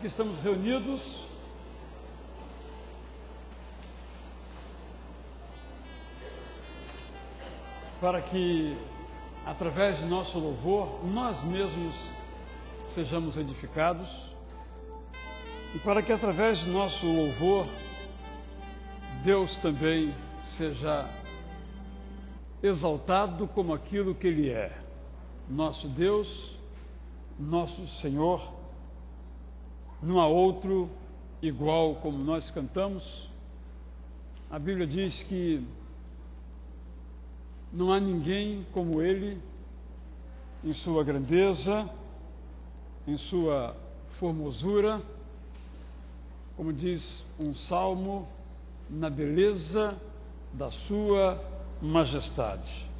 Aqui estamos reunidos para que, através de nosso louvor, nós mesmos sejamos edificados e para que, através de nosso louvor, Deus também seja exaltado como aquilo que Ele é, nosso Deus, nosso Senhor. Não há outro igual, como nós cantamos. A Bíblia diz que não há ninguém como Ele em sua grandeza, em sua formosura, como diz um salmo, na beleza da sua majestade.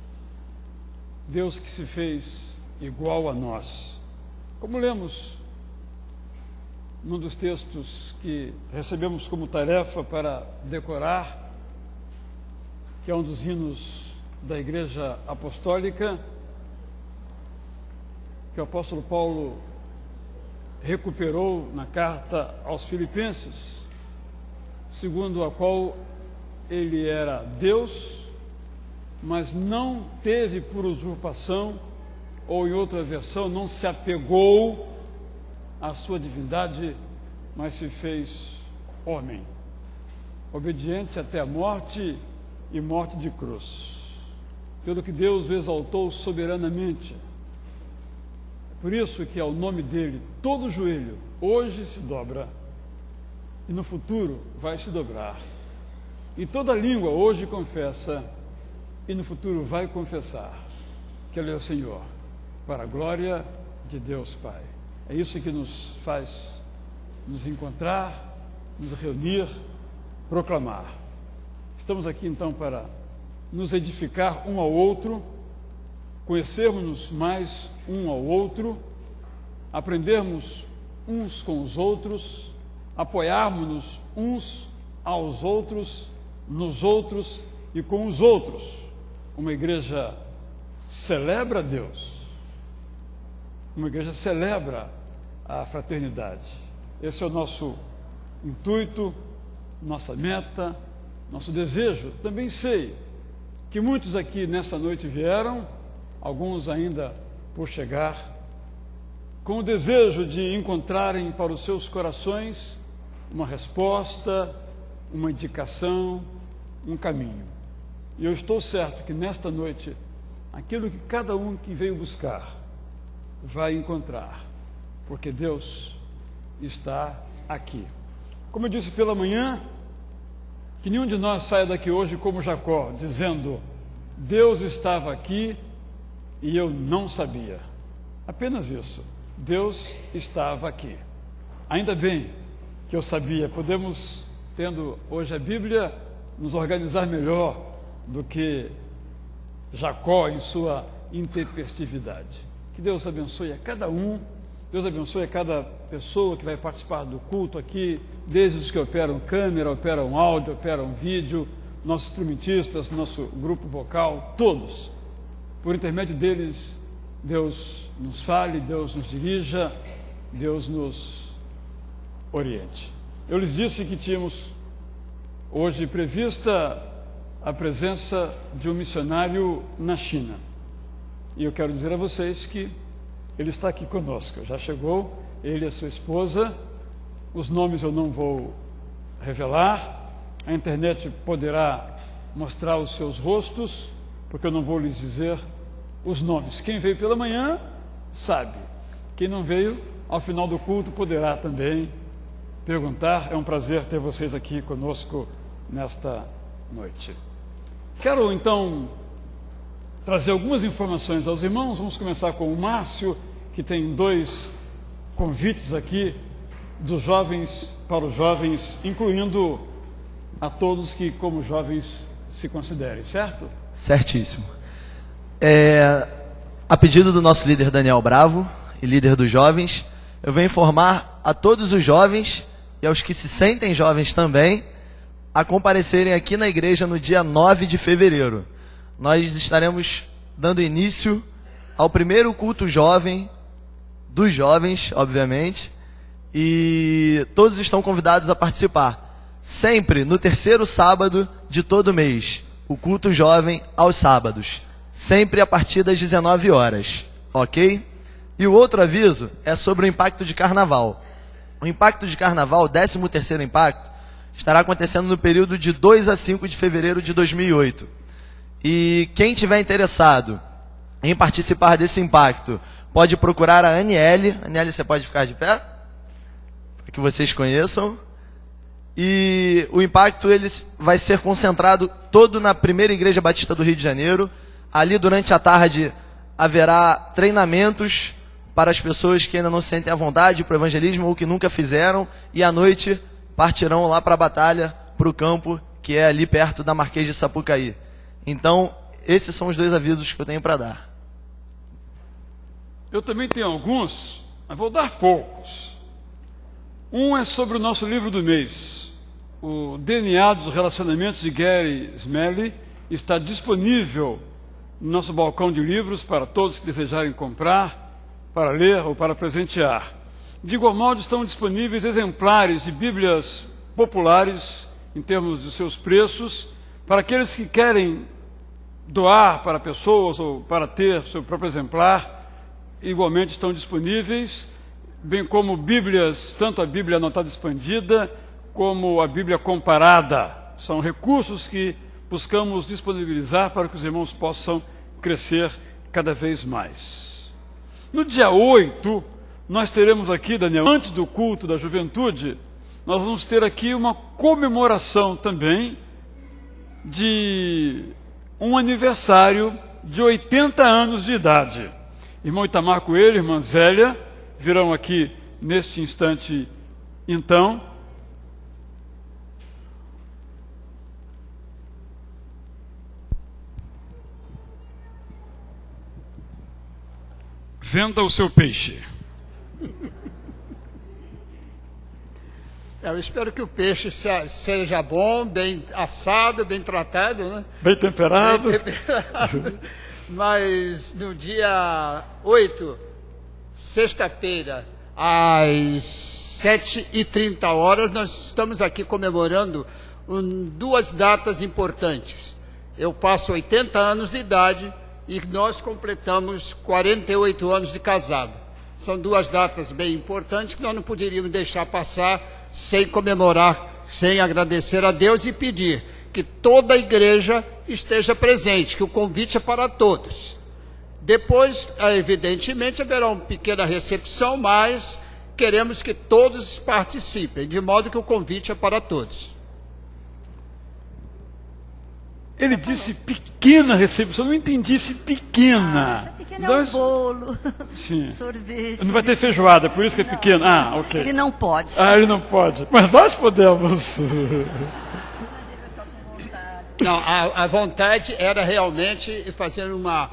Deus que se fez igual a nós. Como lemos num dos textos que recebemos como tarefa para decorar, que é um dos hinos da Igreja Apostólica, que o apóstolo Paulo recuperou na carta aos Filipenses, segundo a qual ele era Deus, mas não teve por usurpação, ou em outra versão, não se apegou à sua divindade, mas se fez homem, obediente até a morte e morte de cruz, pelo que Deus o exaltou soberanamente. É por isso que ao nome dele todo joelho hoje se dobra e no futuro vai se dobrar, e toda língua hoje confessa e no futuro vai confessar que Ele é o Senhor, para a glória de Deus Pai. É isso que nos faz nos encontrar, nos reunir, proclamar. Estamos aqui então para nos edificar um ao outro, conhecermos-nos mais um ao outro, aprendermos uns com os outros, apoiarmos-nos uns aos outros, nos outros e com os outros. Uma igreja celebra Deus. Uma igreja celebra a fraternidade. Esse é o nosso intuito, nossa meta, nosso desejo. Também sei que muitos aqui nesta noite vieram, alguns ainda por chegar, com o desejo de encontrarem para os seus corações uma resposta, uma indicação, um caminho. E eu estou certo que nesta noite, aquilo que cada um que veio buscar vai encontrar, porque Deus está aqui. Como eu disse pela manhã, que nenhum de nós saia daqui hoje como Jacó, dizendo: Deus estava aqui e eu não sabia. Apenas isso, Deus estava aqui. Ainda bem que eu sabia. Podemos, tendo hoje a Bíblia, nos organizar melhor do que Jacó em sua intempestividade. Que Deus abençoe a cada um, Deus abençoe a cada pessoa que vai participar do culto aqui, desde os que operam câmera, operam áudio, operam vídeo, nossos instrumentistas, nosso grupo vocal, todos. Por intermédio deles, Deus nos fale, Deus nos dirija, Deus nos oriente. Eu lhes disse que tínhamos hoje prevista a presença de um missionário na China. E eu quero dizer a vocês que ele está aqui conosco. Já chegou, ele e a sua esposa. Os nomes eu não vou revelar. A internet poderá mostrar os seus rostos, porque eu não vou lhes dizer os nomes. Quem veio pela manhã sabe. Quem não veio, ao final do culto, poderá também perguntar. É um prazer ter vocês aqui conosco nesta noite. Quero então trazer algumas informações aos irmãos. Vamos começar com o Márcio, que tem 2 convites aqui dos jovens para os jovens, incluindo a todos que como jovens se considerem, certo? Certíssimo. A pedido do nosso líder Daniel Bravo e líder dos jovens, eu venho informar a todos os jovens e aos que se sentem jovens também a comparecerem aqui na igreja no dia 9 de fevereiro. Nós estaremos dando início ao primeiro culto jovem, dos jovens, obviamente, e todos estão convidados a participar. Sempre no terceiro sábado de todo mês, o culto jovem aos sábados, sempre a partir das 19 horas, ok? E o outro aviso é sobre o impacto de carnaval. O impacto de carnaval, o 13º impacto, estará acontecendo no período de 2 a 5 de fevereiro de 2008. E quem tiver interessado em participar desse impacto, pode procurar a Aniele. Aniele, você pode ficar de pé? Para que vocês conheçam. E o impacto ele vai ser concentrado todo na primeira Igreja Batista do Rio de Janeiro. Ali, durante a tarde, haverá treinamentos para as pessoas que ainda não se sentem à vontade para o evangelismo ou que nunca fizeram. E à noite partirão lá para a batalha, para o campo, que é ali perto da Marquês de Sapucaí. Então, esses são os 2 avisos que eu tenho para dar. Eu também tenho alguns, mas vou dar poucos. Um é sobre o nosso livro do mês. O DNA dos Relacionamentos de Gary Smalley está disponível no nosso balcão de livros para todos que desejarem comprar, para ler ou para presentear. De igual modo, estão disponíveis exemplares de Bíblias populares, em termos de seus preços, para aqueles que querem doar para pessoas ou para ter seu próprio exemplar, igualmente estão disponíveis, bem como Bíblias, tanto a Bíblia Anotada Expandida, como a Bíblia Comparada. São recursos que buscamos disponibilizar para que os irmãos possam crescer cada vez mais. No dia 8, nós teremos aqui, Daniel, antes do culto da juventude, nós vamos ter aqui uma comemoração também de um aniversário de 80 anos de idade. Irmão Itamar Coelho, irmã Zélia, virão aqui neste instante, então. Venda o seu peixe. Eu espero que o peixe seja bom, bem assado, bem tratado, né? Bem temperado. Bem temperado. Mas no dia 8, sexta-feira, às 7h30, nós estamos aqui comemorando 2 datas importantes. Eu passo 80 anos de idade e nós completamos 48 anos de casado. São 2 datas bem importantes que nós não poderíamos deixar passar sem comemorar, sem agradecer a Deus e pedir que toda a igreja esteja presente, que o convite é para todos. Depois, evidentemente, haverá uma pequena recepção, mas queremos que todos participem, de modo que o convite é para todos. Ele disse pequena recepção, eu não entendi esse pequena. Essa pequena é um bolo, sim. Sorvete. Não vai ter feijoada, por isso que é pequena. Ah, ok. Ele não pode. Ah, ele não pode. Mas nós podemos. Não, a vontade era realmente fazer uma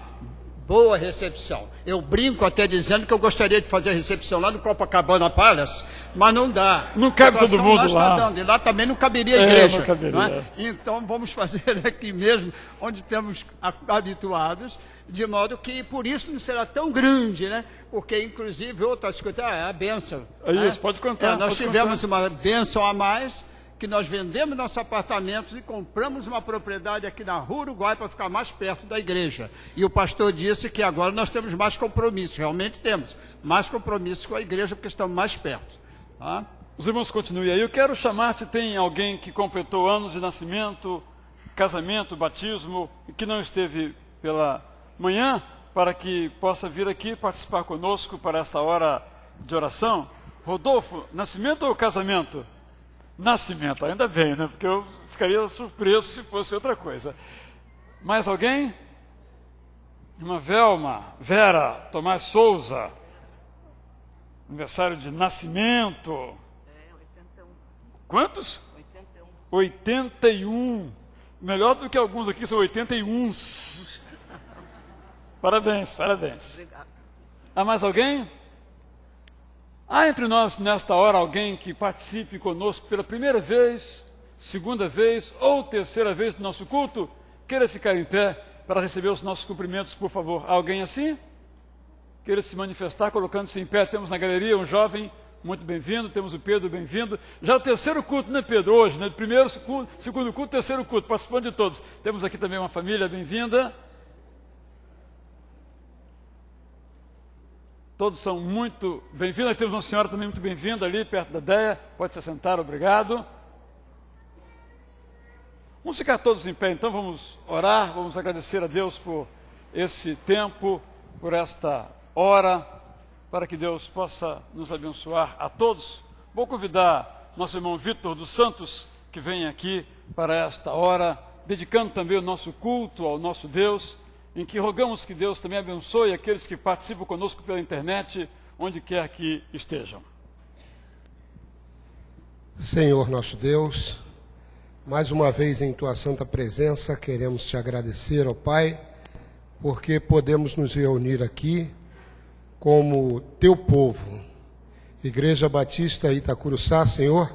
boa recepção. Eu brinco até dizendo que eu gostaria de fazer a recepção lá no Copacabana Palace, mas não dá. Não cabe todo mundo lá. Dando, e lá também não caberia a igreja. Não caberia. Não é? Então vamos fazer aqui mesmo, onde temos habituados, de modo que por isso não será tão grande, né? Porque inclusive outras coisas, a bênção. É isso, pode contar. Nós pode tivemos contar. uma bênção a mais, que nós vendemos nosso apartamento e compramos uma propriedade aqui na Rua Uruguai para ficar mais perto da igreja. E o pastor disse que agora nós temos mais compromisso, realmente temos mais compromisso com a igreja porque estamos mais perto. Tá? Os irmãos continuem aí. Eu quero chamar se tem alguém que completou anos de nascimento, casamento, batismo, e que não esteve pela manhã, para que possa vir aqui participar conosco para essa hora de oração. Rodolfo, nascimento ou casamento? Nascimento, ainda bem, né? Porque eu ficaria surpreso se fosse outra coisa. Mais alguém? Irmã Velma, Vera, Tomás Souza, aniversário de nascimento. 81. Quantos? 81. 81. Melhor do que alguns aqui, são 81. Parabéns, parabéns. Obrigado. Há mais alguém? Há entre nós, nesta hora, alguém que participe conosco pela primeira vez, segunda vez ou terceira vez do nosso culto? Queira ficar em pé para receber os nossos cumprimentos, por favor. Há alguém assim? Queira se manifestar colocando-se em pé. Temos na galeria um jovem muito bem-vindo. Temos o Pedro, bem-vindo. Já é o terceiro culto, né, Pedro? Hoje, né? Primeiro culto, segundo culto, terceiro culto, participando de todos. Temos aqui também uma família, bem-vinda. Todos são muito bem-vindos. Temos uma senhora também muito bem-vinda ali, perto da Deia. Pode se sentar, obrigado. Vamos ficar todos em pé, então vamos orar, vamos agradecer a Deus por esse tempo, por esta hora, para que Deus possa nos abençoar a todos. Vou convidar nosso irmão Vitor dos Santos, que vem aqui para esta hora, dedicando também o nosso culto ao nosso Deus, em que rogamos que Deus também abençoe aqueles que participam conosco pela internet, onde quer que estejam. Senhor nosso Deus, mais uma vez em Tua santa presença, queremos Te agradecer, ó Pai, porque podemos nos reunir aqui como Teu povo, Igreja Batista Itacuruçá, Senhor,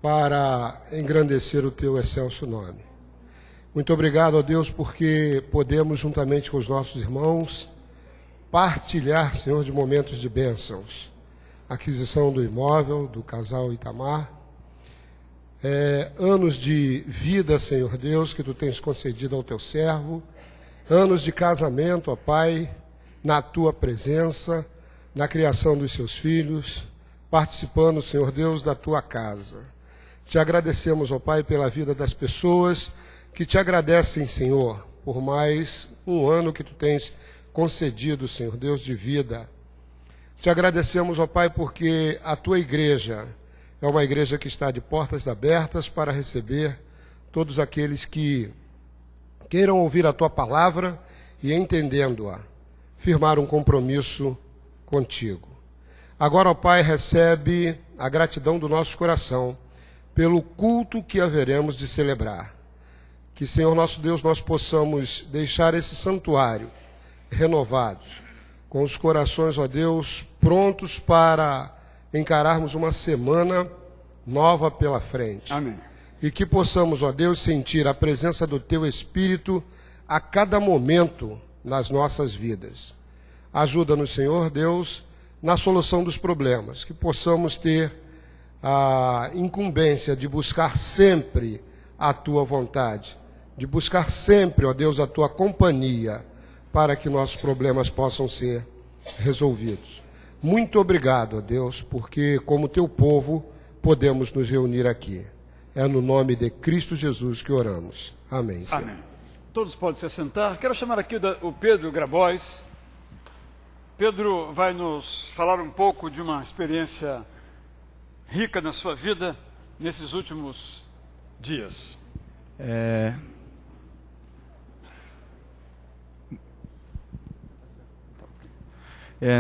para engrandecer o Teu excelso nome. Muito obrigado, ó Deus, porque podemos, juntamente com os nossos irmãos, partilhar, Senhor, de momentos de bênçãos. Aquisição do imóvel, do casal Itamar, anos de vida, Senhor Deus, que Tu tens concedido ao Teu servo, anos de casamento, ó Pai, na Tua presença, na criação dos seus filhos, participando, Senhor Deus, da Tua casa. Te agradecemos, ó Pai, pela vida das pessoas que Te agradecem, Senhor, por mais um ano que Tu tens concedido, Senhor Deus, de vida. Te agradecemos, ó Pai, porque a Tua igreja é uma igreja que está de portas abertas para receber todos aqueles que queiram ouvir a Tua palavra e, entendendo-a, firmar um compromisso contigo. Agora, ó Pai, recebe a gratidão do nosso coração pelo culto que haveremos de celebrar. Que, Senhor nosso Deus, nós possamos deixar esse santuário renovados, com os corações, ó Deus, prontos para encararmos uma semana nova pela frente. Amém. E que possamos, ó Deus, sentir a presença do Teu Espírito a cada momento nas nossas vidas. Ajuda-nos, Senhor Deus, na solução dos problemas, que possamos ter a incumbência de buscar sempre a Tua vontade, de buscar sempre, ó Deus, a Tua companhia, para que nossos problemas possam ser resolvidos. Muito obrigado, ó Deus, porque como Teu povo podemos nos reunir aqui. É no nome de Cristo Jesus que oramos. Amém, Senhor. Amém. Todos podem se sentar. Quero chamar aqui o Pedro Grabois. Pedro vai nos falar um pouco de uma experiência rica na sua vida nesses últimos dias.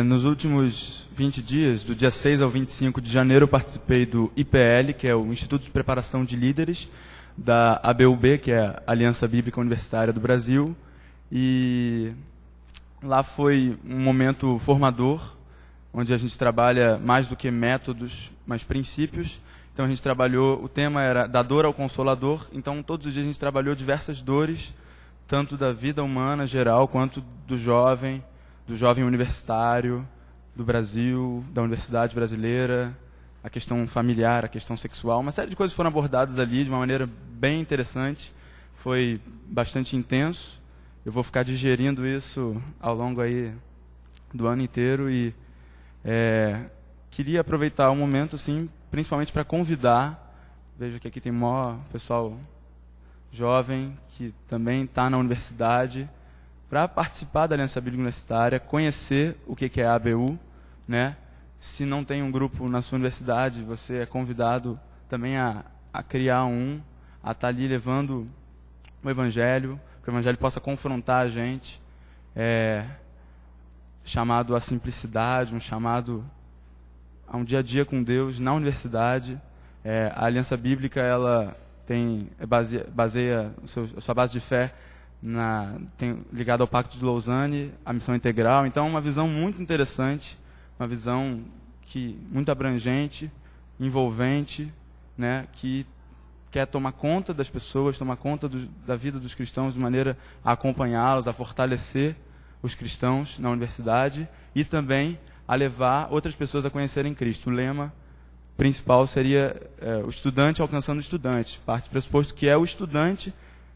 Nos últimos 20 dias, do dia 6 ao 25 de janeiro, eu participei do IPL, que é o Instituto de Preparação de Líderes, da ABUB, que é a Aliança Bíblica Universitária do Brasil, e lá foi um momento formador, onde a gente trabalha mais do que métodos, mas princípios. Então a gente trabalhou, o tema era da dor ao consolador, então todos os dias a gente trabalhou diversas dores, tanto da vida humana geral, quanto do jovem universitário, do Brasil, da universidade brasileira, a questão familiar, a questão sexual, uma série de coisas foram abordadas ali de uma maneira bem interessante, foi bastante intenso. Eu vou ficar digerindo isso ao longo aí do ano inteiro e queria aproveitar o momento, assim, principalmente para convidar, vejo que aqui tem maior pessoal jovem que também está na universidade, para participar da Aliança Bíblica Universitária, conhecer o que é a ABU, né? Se não tem um grupo na sua universidade, você é convidado também a criar a estar ali levando o Evangelho, que o Evangelho possa confrontar a gente, chamado à simplicidade, um chamado a um dia a dia com Deus na universidade. A Aliança Bíblica, ela baseia a sua base de fé ligado ao Pacto de Lausanne, a missão integral. Então, uma visão muito interessante, uma visão muito abrangente, envolvente, né, que quer tomar conta das pessoas, tomar conta da vida dos cristãos de maneira a acompanhá-los, a fortalecer os cristãos na universidade e também a levar outras pessoas a conhecerem Cristo. O lema principal seria o estudante alcançando o estudante. Parte do pressuposto que é o estudante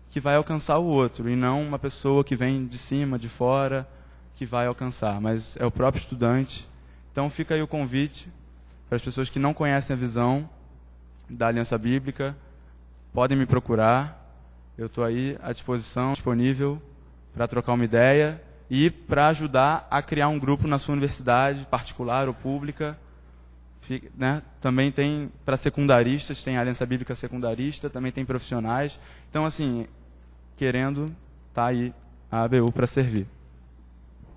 que vai alcançar o outro, e não uma pessoa que vem de cima, de fora, que vai alcançar, mas é o próprio estudante. Então fica aí o convite para as pessoas que não conhecem a visão da Aliança Bíblica, podem me procurar, eu estou aí à disposição, disponível para trocar uma ideia e para ajudar a criar um grupo na sua universidade, particular ou pública. Né? Também tem para secundaristas, tem a Aliança Bíblica secundarista, também tem profissionais. Então, assim, querendo, tá aí a ABU para servir.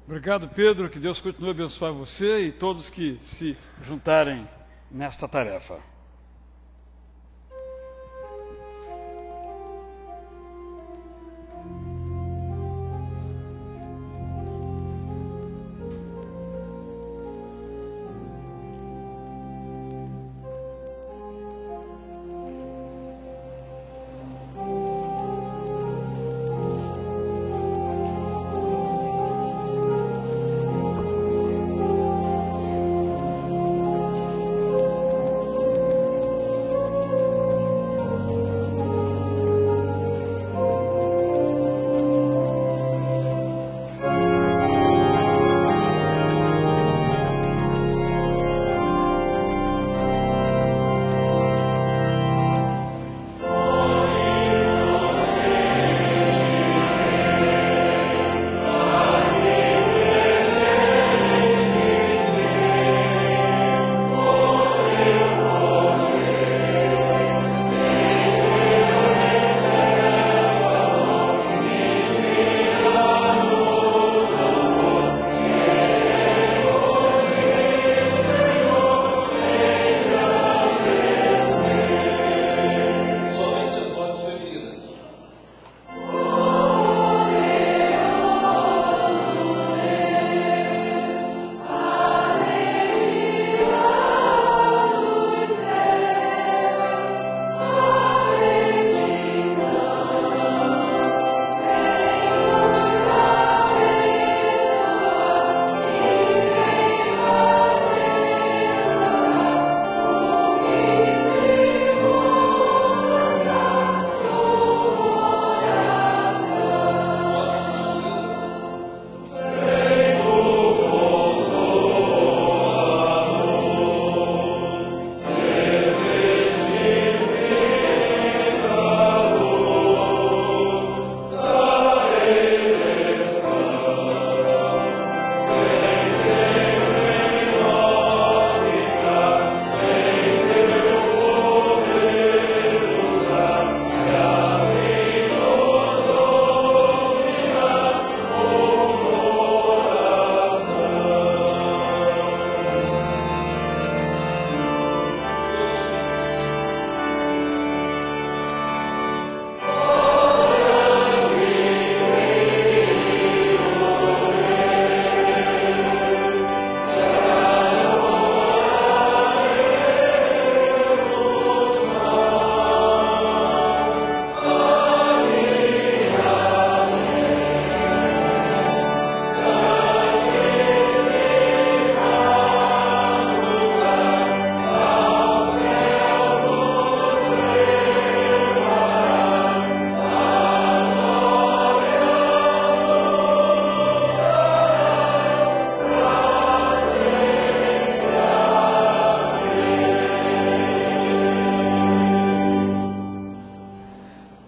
Obrigado, Pedro. Que Deus continue a abençoar você e todos que se juntarem nesta tarefa.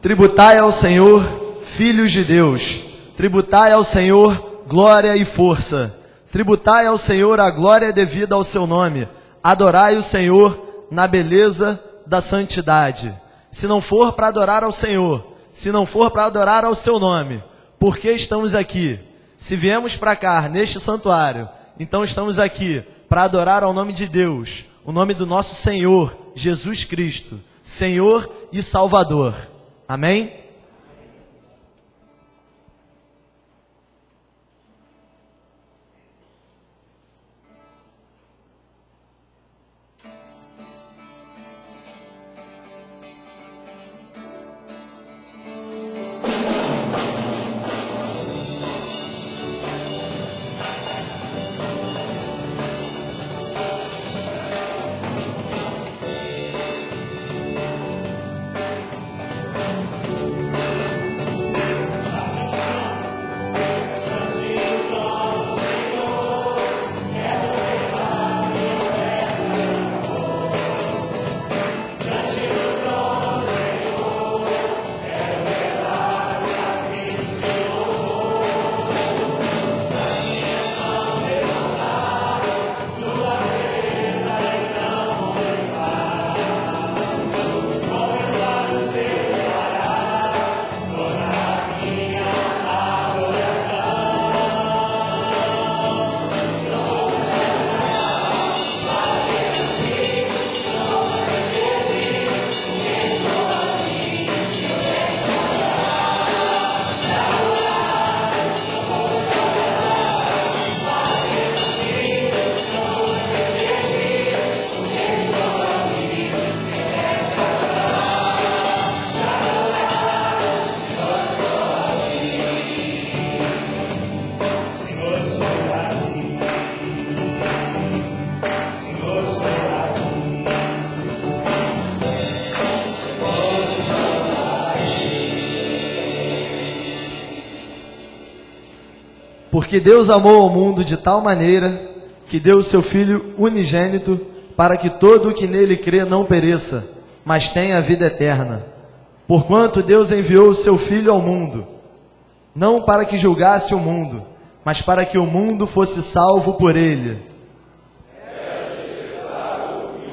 Tributai ao Senhor, filhos de Deus, tributai ao Senhor glória e força, tributai ao Senhor a glória devida ao seu nome, adorai o Senhor na beleza da santidade. Se não for para adorar ao Senhor, se não for para adorar ao seu nome, por que estamos aqui? Se viemos para cá, neste santuário, então estamos aqui para adorar ao nome de Deus, o nome do nosso Senhor, Jesus Cristo, Senhor e Salvador. Amém? Porque Deus amou o mundo de tal maneira que deu o seu Filho unigênito para que todo o que nele crê não pereça, mas tenha a vida eterna. Porquanto Deus enviou o seu Filho ao mundo, não para que julgasse o mundo, mas para que o mundo fosse salvo por ele.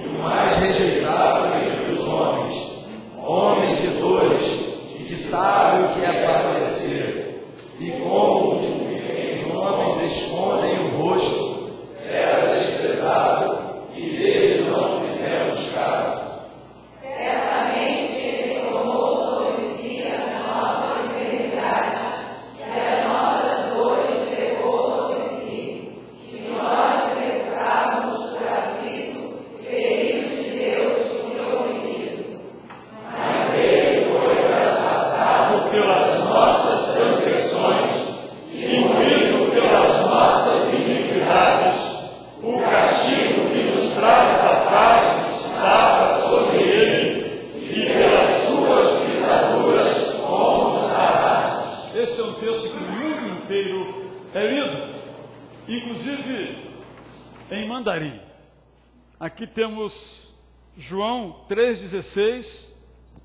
O mais rejeitado entre os homens, homem de dores, e que sabe o que é padecer, e como os homens escondem o rosto, era desprezado, e dele não fizemos caso. Certamente ele tomou sobre si as nossas enfermidades e as nossas dores levou sobre si. E nós reputámos por aflito, ferido de Deus e oprimido. Mas ele foi traspassado pelas nossas transgressões e moído pelas nossas iniquidades. O castigo que nos traz a paz estava sobre ele, e pelas suas pisaduras fomos sarados. Esse é um texto que o mundo inteiro é lido, inclusive em mandarim. Aqui temos João 3,16,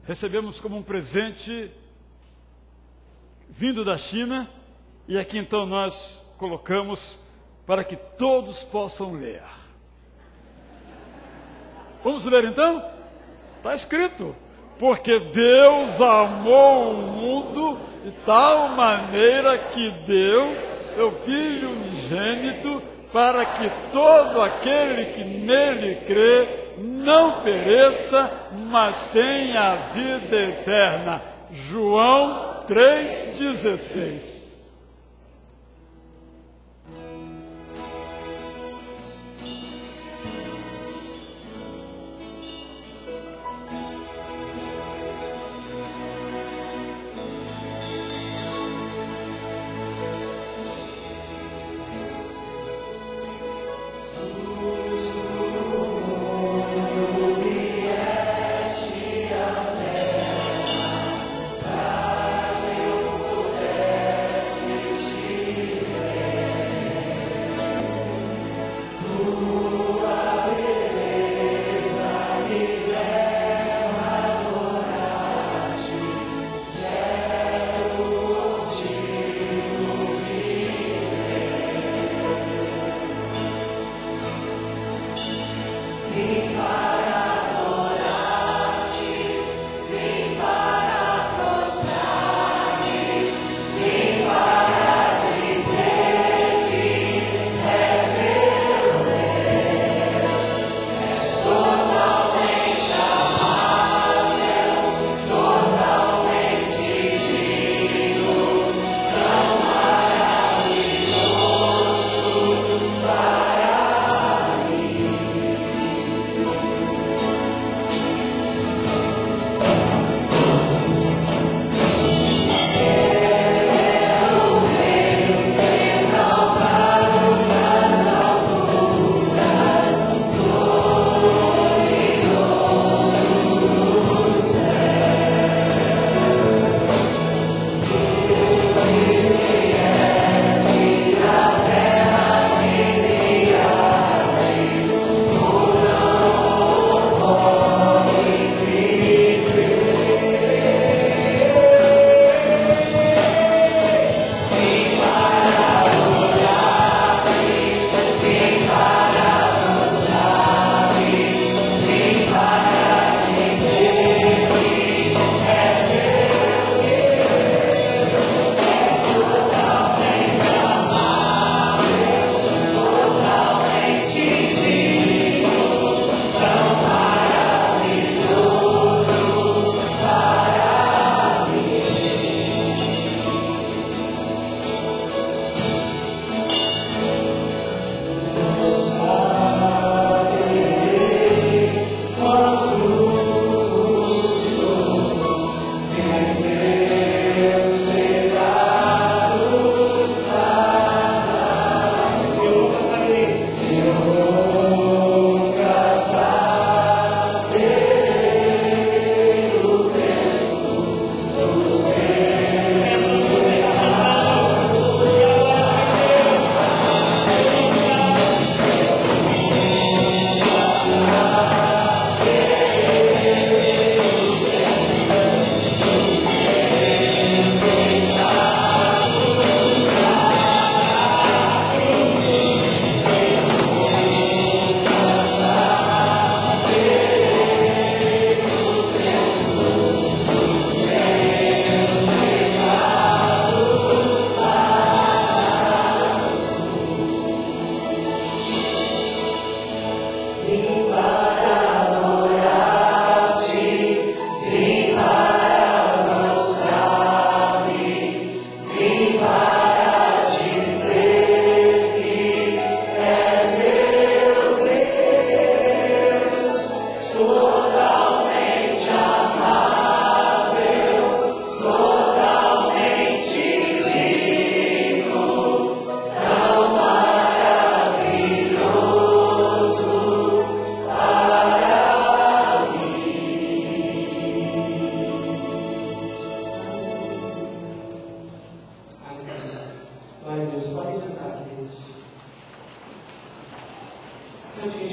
recebemos como um presente vindo da China, e aqui então nós colocamos para que todos possam ler. Vamos ler então? Está escrito: porque Deus amou o mundo de tal maneira que deu seu Filho unigênito, para que todo aquele que nele crê não pereça, mas tenha a vida eterna. João 3,16.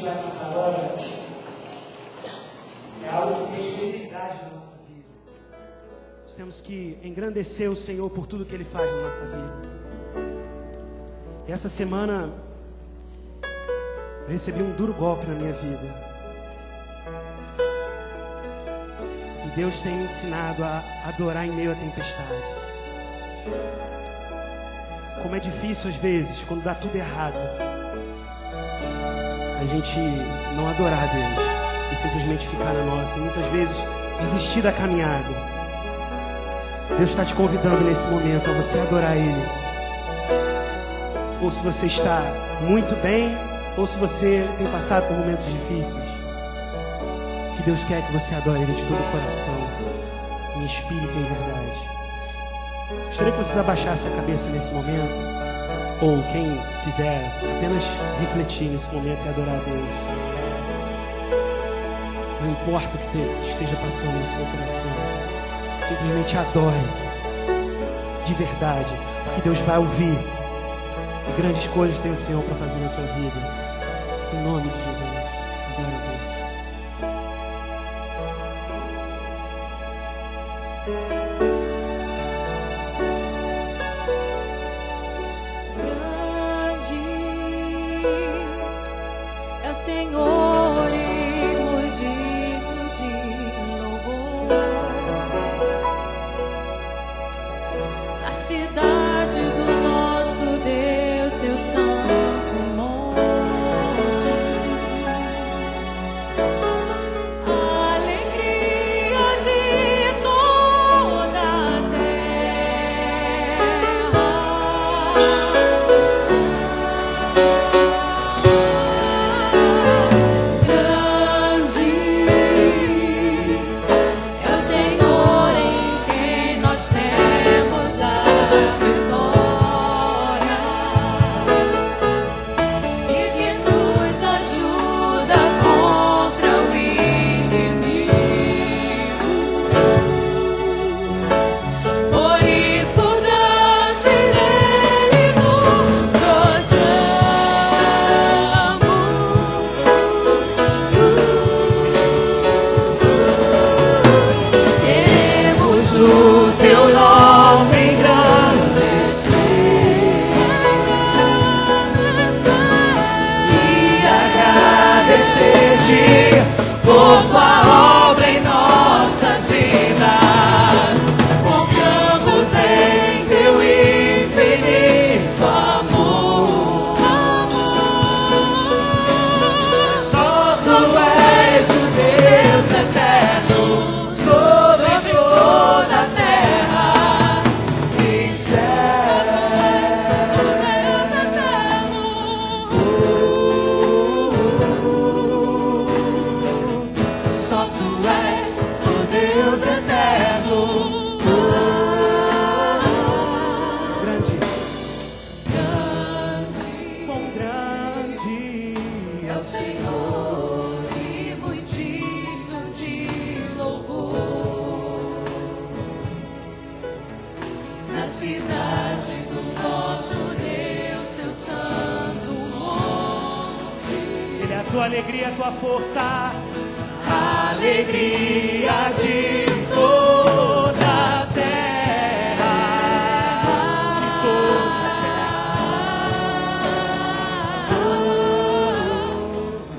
gente vai cantar agora é algo que tem seriedade na nossa vida. Nós temos que engrandecer o Senhor por tudo que Ele faz na nossa vida. E essa semana eu recebi um duro golpe na minha vida. E Deus tem me ensinado a adorar em meio à tempestade. Como é difícil às vezes, quando dá tudo errado, a gente não adorar a Deus e simplesmente ficar na nossa, e muitas vezes desistir da caminhada. Deus está te convidando nesse momento a você adorar Ele. Ou se você está muito bem, ou se você tem passado por momentos difíceis, que Deus quer que você adore Ele de todo o coração, em espírito e em verdade. Gostaria que vocês abaixassem a cabeça nesse momento, ou quem quiser apenas refletir nesse momento e adorar a Deus. Não importa o que esteja passando no seu coração, simplesmente adore de verdade, porque Deus vai ouvir. E grandes coisas tem o Senhor para fazer na tua vida. Em nome de Jesus, adore a Deus. tua alegria, a tua força, a alegria de toda a terra, de toda a terra.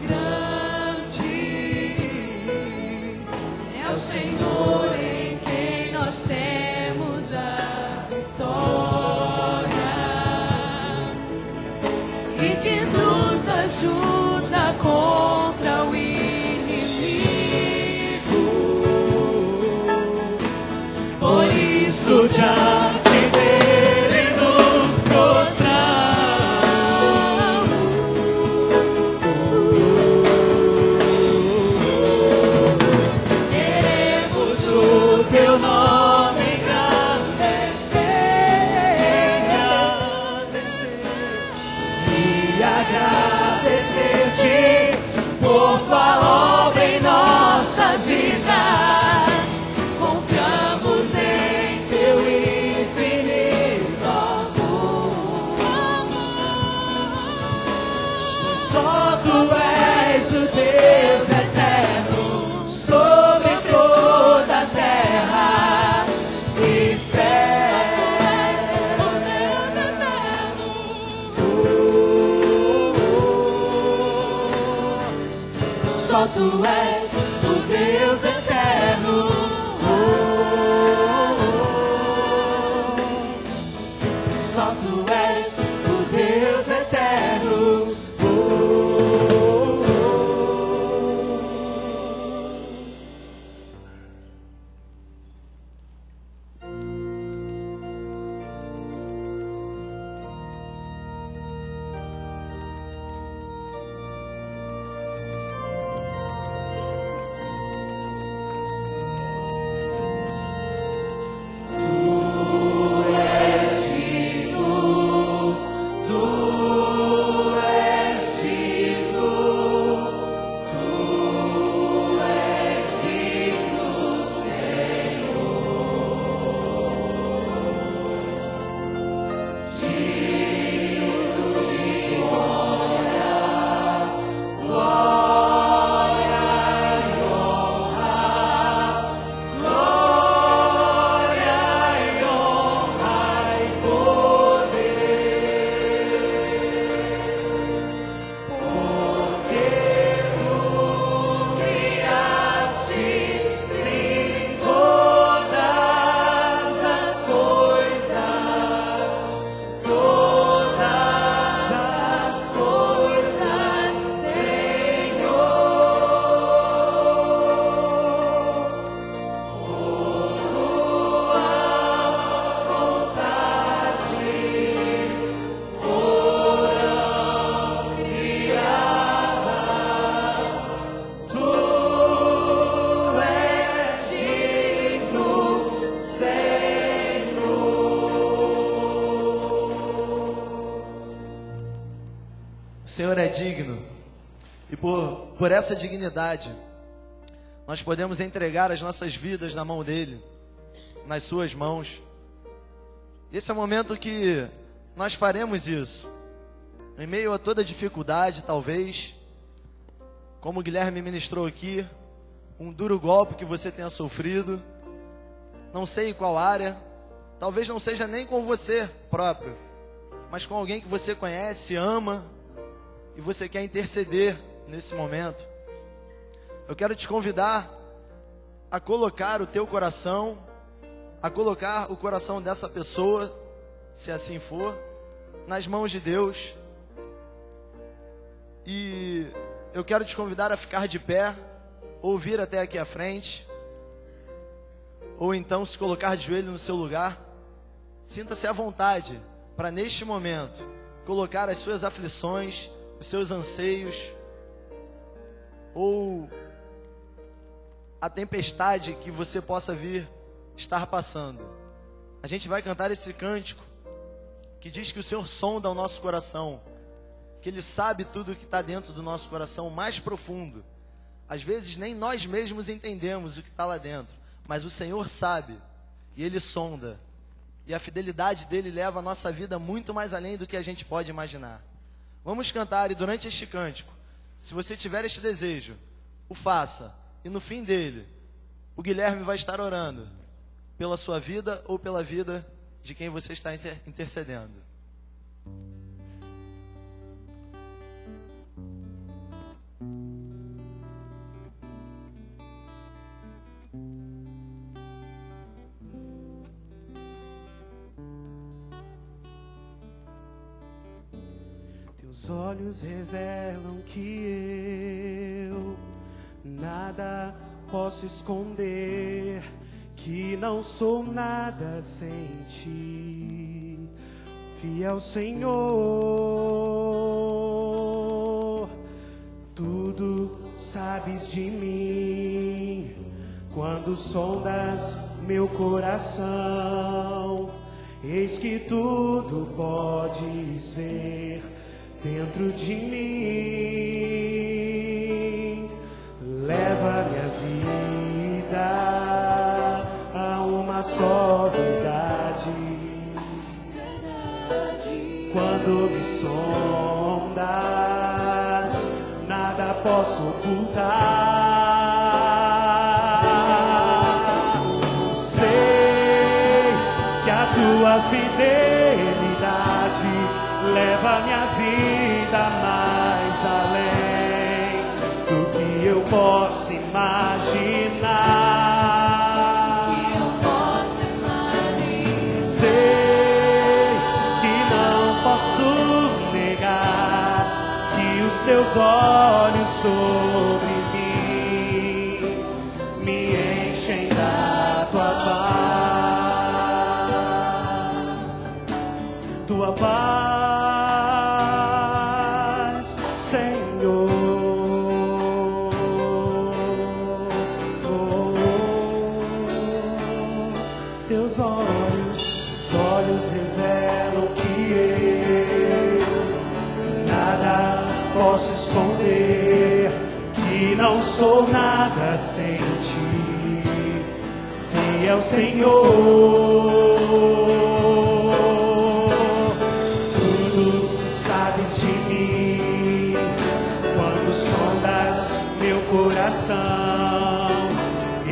Grande é o Senhor em quem nós temos a vitória e que nos ajuda contra o inimigo. tu és o Deus eterno. Só tu és o Deus eterno. O Senhor é digno, e por essa dignidade, nós podemos entregar as nossas vidas na mão dEle, nas suas mãos. Esse é o momento que nós faremos isso, em meio a toda dificuldade, talvez, como o Guilherme ministrou aqui, um duro golpe que você tenha sofrido, não sei em qual área, talvez não seja nem com você próprio, mas com alguém que você conhece, ama, e você quer interceder nesse momento. Eu quero te convidar a colocar o teu coração, a colocar o coração dessa pessoa, se assim for, nas mãos de Deus. E eu quero te convidar a ficar de pé, ou vir até aqui à frente, ou então se colocar de joelho no seu lugar. Sinta-se à vontade para neste momento colocar as suas aflições, os seus anseios, ou a tempestade que você possa vir estar passando. A gente vai cantar esse cântico que diz que o Senhor sonda o nosso coração, que Ele sabe tudo que está dentro do nosso coração mais profundo. Às vezes nem nós mesmos entendemos o que está lá dentro, mas o Senhor sabe, e Ele sonda, e a fidelidade dEle leva a nossa vida muito mais além do que a gente pode imaginar. Vamos cantar, e durante este cântico, se você tiver este desejo, o faça, e no fim dele, o Guilherme vai estar orando pela sua vida ou pela vida de quem você está intercedendo. Teus olhos revelam que eu nada posso esconder, que não sou nada sem ti, fiel Senhor. Tudo sabes de mim, quando sondas meu coração, eis que tudo podes ver dentro de mim. Leva minha vida a uma só verdade. Quando me sondas, nada posso ocultar. Sei que a tua fidelidade leva minha vida mais além do que eu posso imaginar. Sei que não posso negar que os teus olhos sobre mim me enchem da tua paz. Tua paz, Senhor. Teus olhos, os olhos revelam que eu nada posso esconder, que não sou nada sem ti, fiel Senhor. Tudo sabes de mim quando sondas meu coração.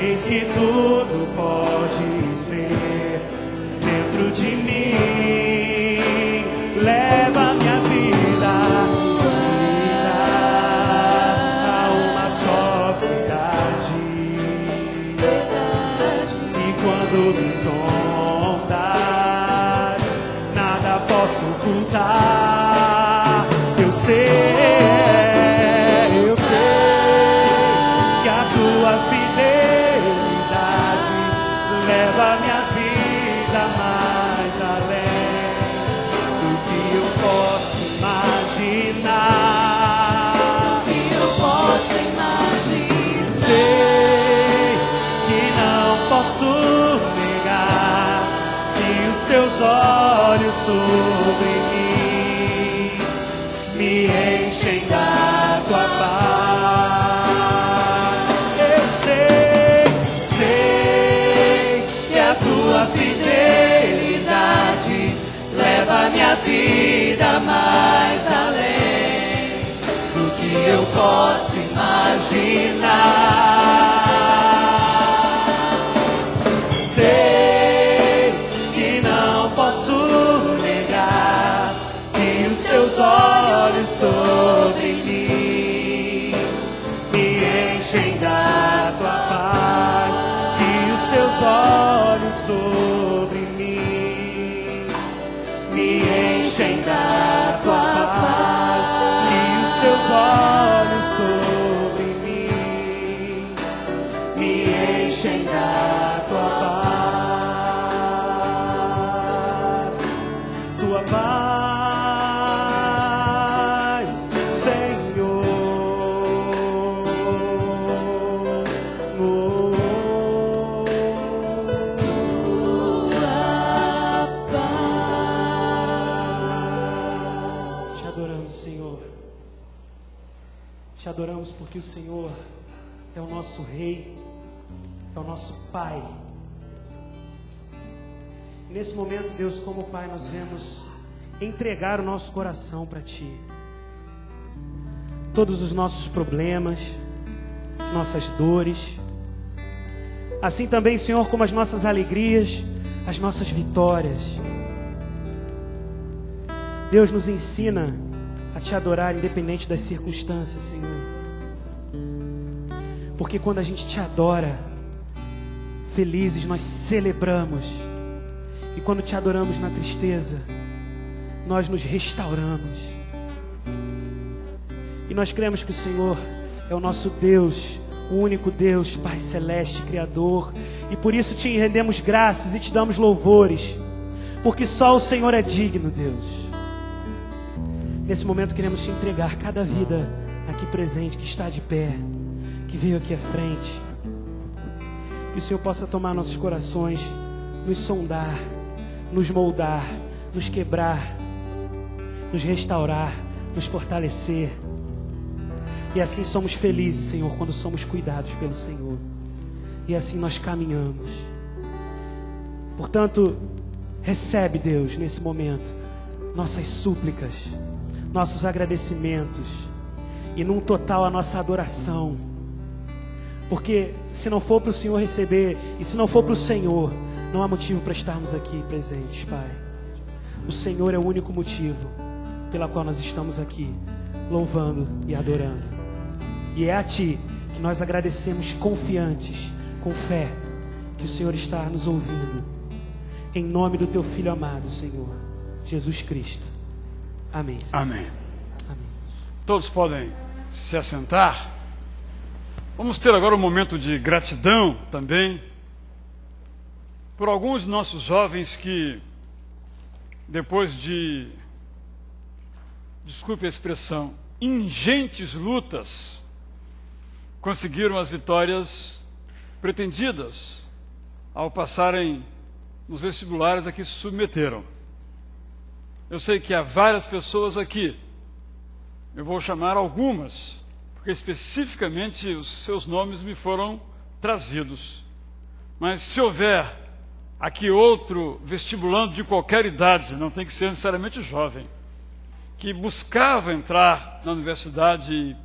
Eis que tudo podes ver dentro de mim. Leva minha vida a uma só verdade. E quando me sondas, nada posso ocultar. Eu sei que a tua fidelidade leva minha vida mais além do que eu posso imaginar. Sei que não posso negar que os teus olhos sobre mim me enchem da tua paz. Eu sei que a tua fidelidade leva minha vida mais além do que eu posso imaginar. Sei que não posso negar que os teus olhos sobre mim me enchem da tua paz, que os teus olhos sobre mim me enchem da tua paz, que os teus olhos sobre mim me enchem da tua paz. Tua paz, Senhor. Te adoramos, Senhor. Te adoramos porque o Senhor é o nosso Rei, é o nosso Pai. E nesse momento, Deus, como Pai, nós vemos entregar o nosso coração para Ti. Todos os nossos problemas, as nossas dores. Assim também, Senhor, como as nossas alegrias, as nossas vitórias. Deus nos ensina a Te adorar independente das circunstâncias, Senhor. Porque quando a gente Te adora, felizes nós celebramos. E quando Te adoramos na tristeza, nós nos restauramos. E nós cremos que o Senhor é o nosso Deus, o único Deus, Pai Celeste, Criador. E por isso Te rendemos graças e Te damos louvores, porque só o Senhor é digno, Deus. Nesse momento queremos Te entregar cada vida aqui presente, que está de pé, que veio aqui à frente. Que o Senhor possa tomar nossos corações, nos sondar, nos moldar, nos quebrar, nos restaurar, nos fortalecer. E assim somos felizes, Senhor, quando somos cuidados pelo Senhor. E assim nós caminhamos. Portanto, recebe, Deus, nesse momento, nossas súplicas, nossos agradecimentos e num total a nossa adoração. Porque se não for para o Senhor receber e se não for para o Senhor, não há motivo para estarmos aqui presentes, Pai. O Senhor é o único motivo pela qual nós estamos aqui, louvando e adorando. E é a Ti que nós agradecemos confiantes, com fé, que o Senhor está nos ouvindo. Em nome do teu Filho amado, Senhor, Jesus Cristo. Amém, Senhor. Amém. Amém. Todos podem se assentar. Vamos ter agora um momento de gratidão também por alguns de nossos jovens que, depois de, desculpe a expressão, ingentes lutas, conseguiram as vitórias pretendidas ao passarem nos vestibulares a que se submeteram. Eu sei que há várias pessoas aqui, eu vou chamar algumas, porque especificamente os seus nomes me foram trazidos. Mas se houver aqui outro vestibulando de qualquer idade, não tem que ser necessariamente jovem, que buscava entrar na universidade e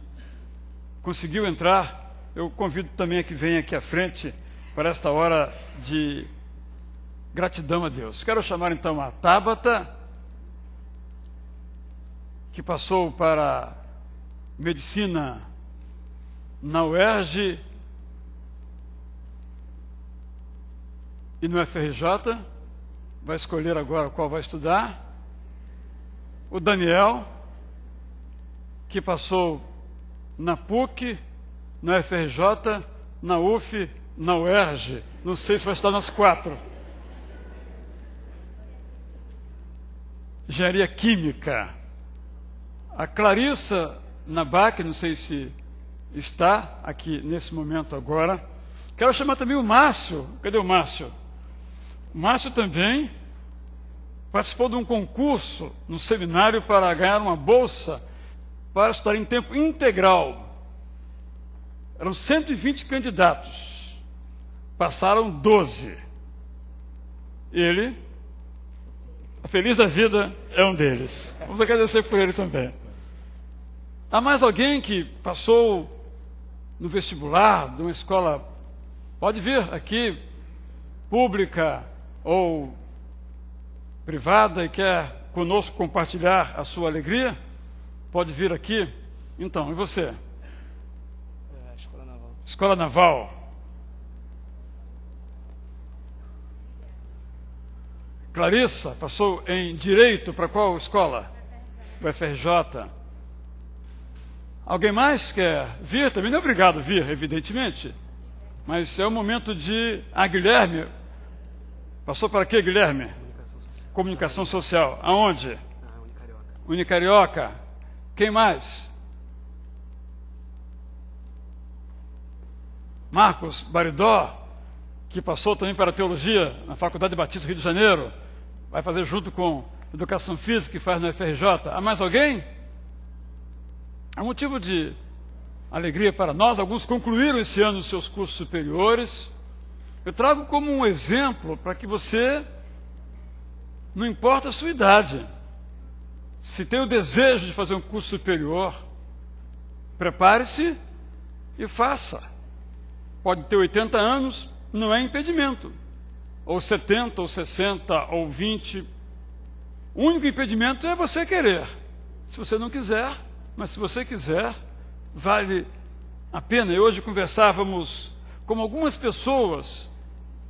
conseguiu entrar, eu convido também a que venha aqui à frente para esta hora de gratidão a Deus. Quero chamar então a Tabata, que passou para medicina na UERJ e no FRJ, vai escolher agora qual vai estudar. O Daniel, que passou na PUC, na FRJ, na UF, na UERJ. Não sei se vai estudar nas 4. Engenharia Química. A Clarissa na BAC, não sei se está aqui nesse momento agora. Quero chamar também o Márcio. Cadê o Márcio? O Márcio também participou de um concurso no seminário para ganhar uma bolsa para estudar em tempo integral. Eram 120 candidatos. Passaram 12. Ele, feliz da vida, é um deles. Vamos agradecer por ele também. Há mais alguém que passou no vestibular de uma escola, pode vir aqui, pública ou privada, e quer conosco compartilhar a sua alegria? Pode vir aqui. Então, e você? Escola Naval. Escola Naval. Clarissa passou em Direito, para qual escola? O FRJ. Alguém mais quer vir? Também não é obrigado a vir, evidentemente. Mas é o momento de... Ah, Guilherme. Passou para quê, Guilherme? Comunicação Social. Aonde? Unicarioca. Quem mais? Marcos Baridó, que passou também para Teologia na Faculdade Batista do Rio de Janeiro. Vai fazer junto com Educação Física, que faz no FRJ. Há mais alguém? É um motivo de alegria para nós. Alguns concluíram esse ano os seus cursos superiores. Eu trago como um exemplo para que você, não importa a sua idade, se tem o desejo de fazer um curso superior, prepare-se e faça. Pode ter 80 anos, não é impedimento. Ou 70, ou 60, ou 20. O único impedimento é você querer. Se você não quiser, mas se você quiser, vale a pena. E hoje conversávamos com algumas pessoas,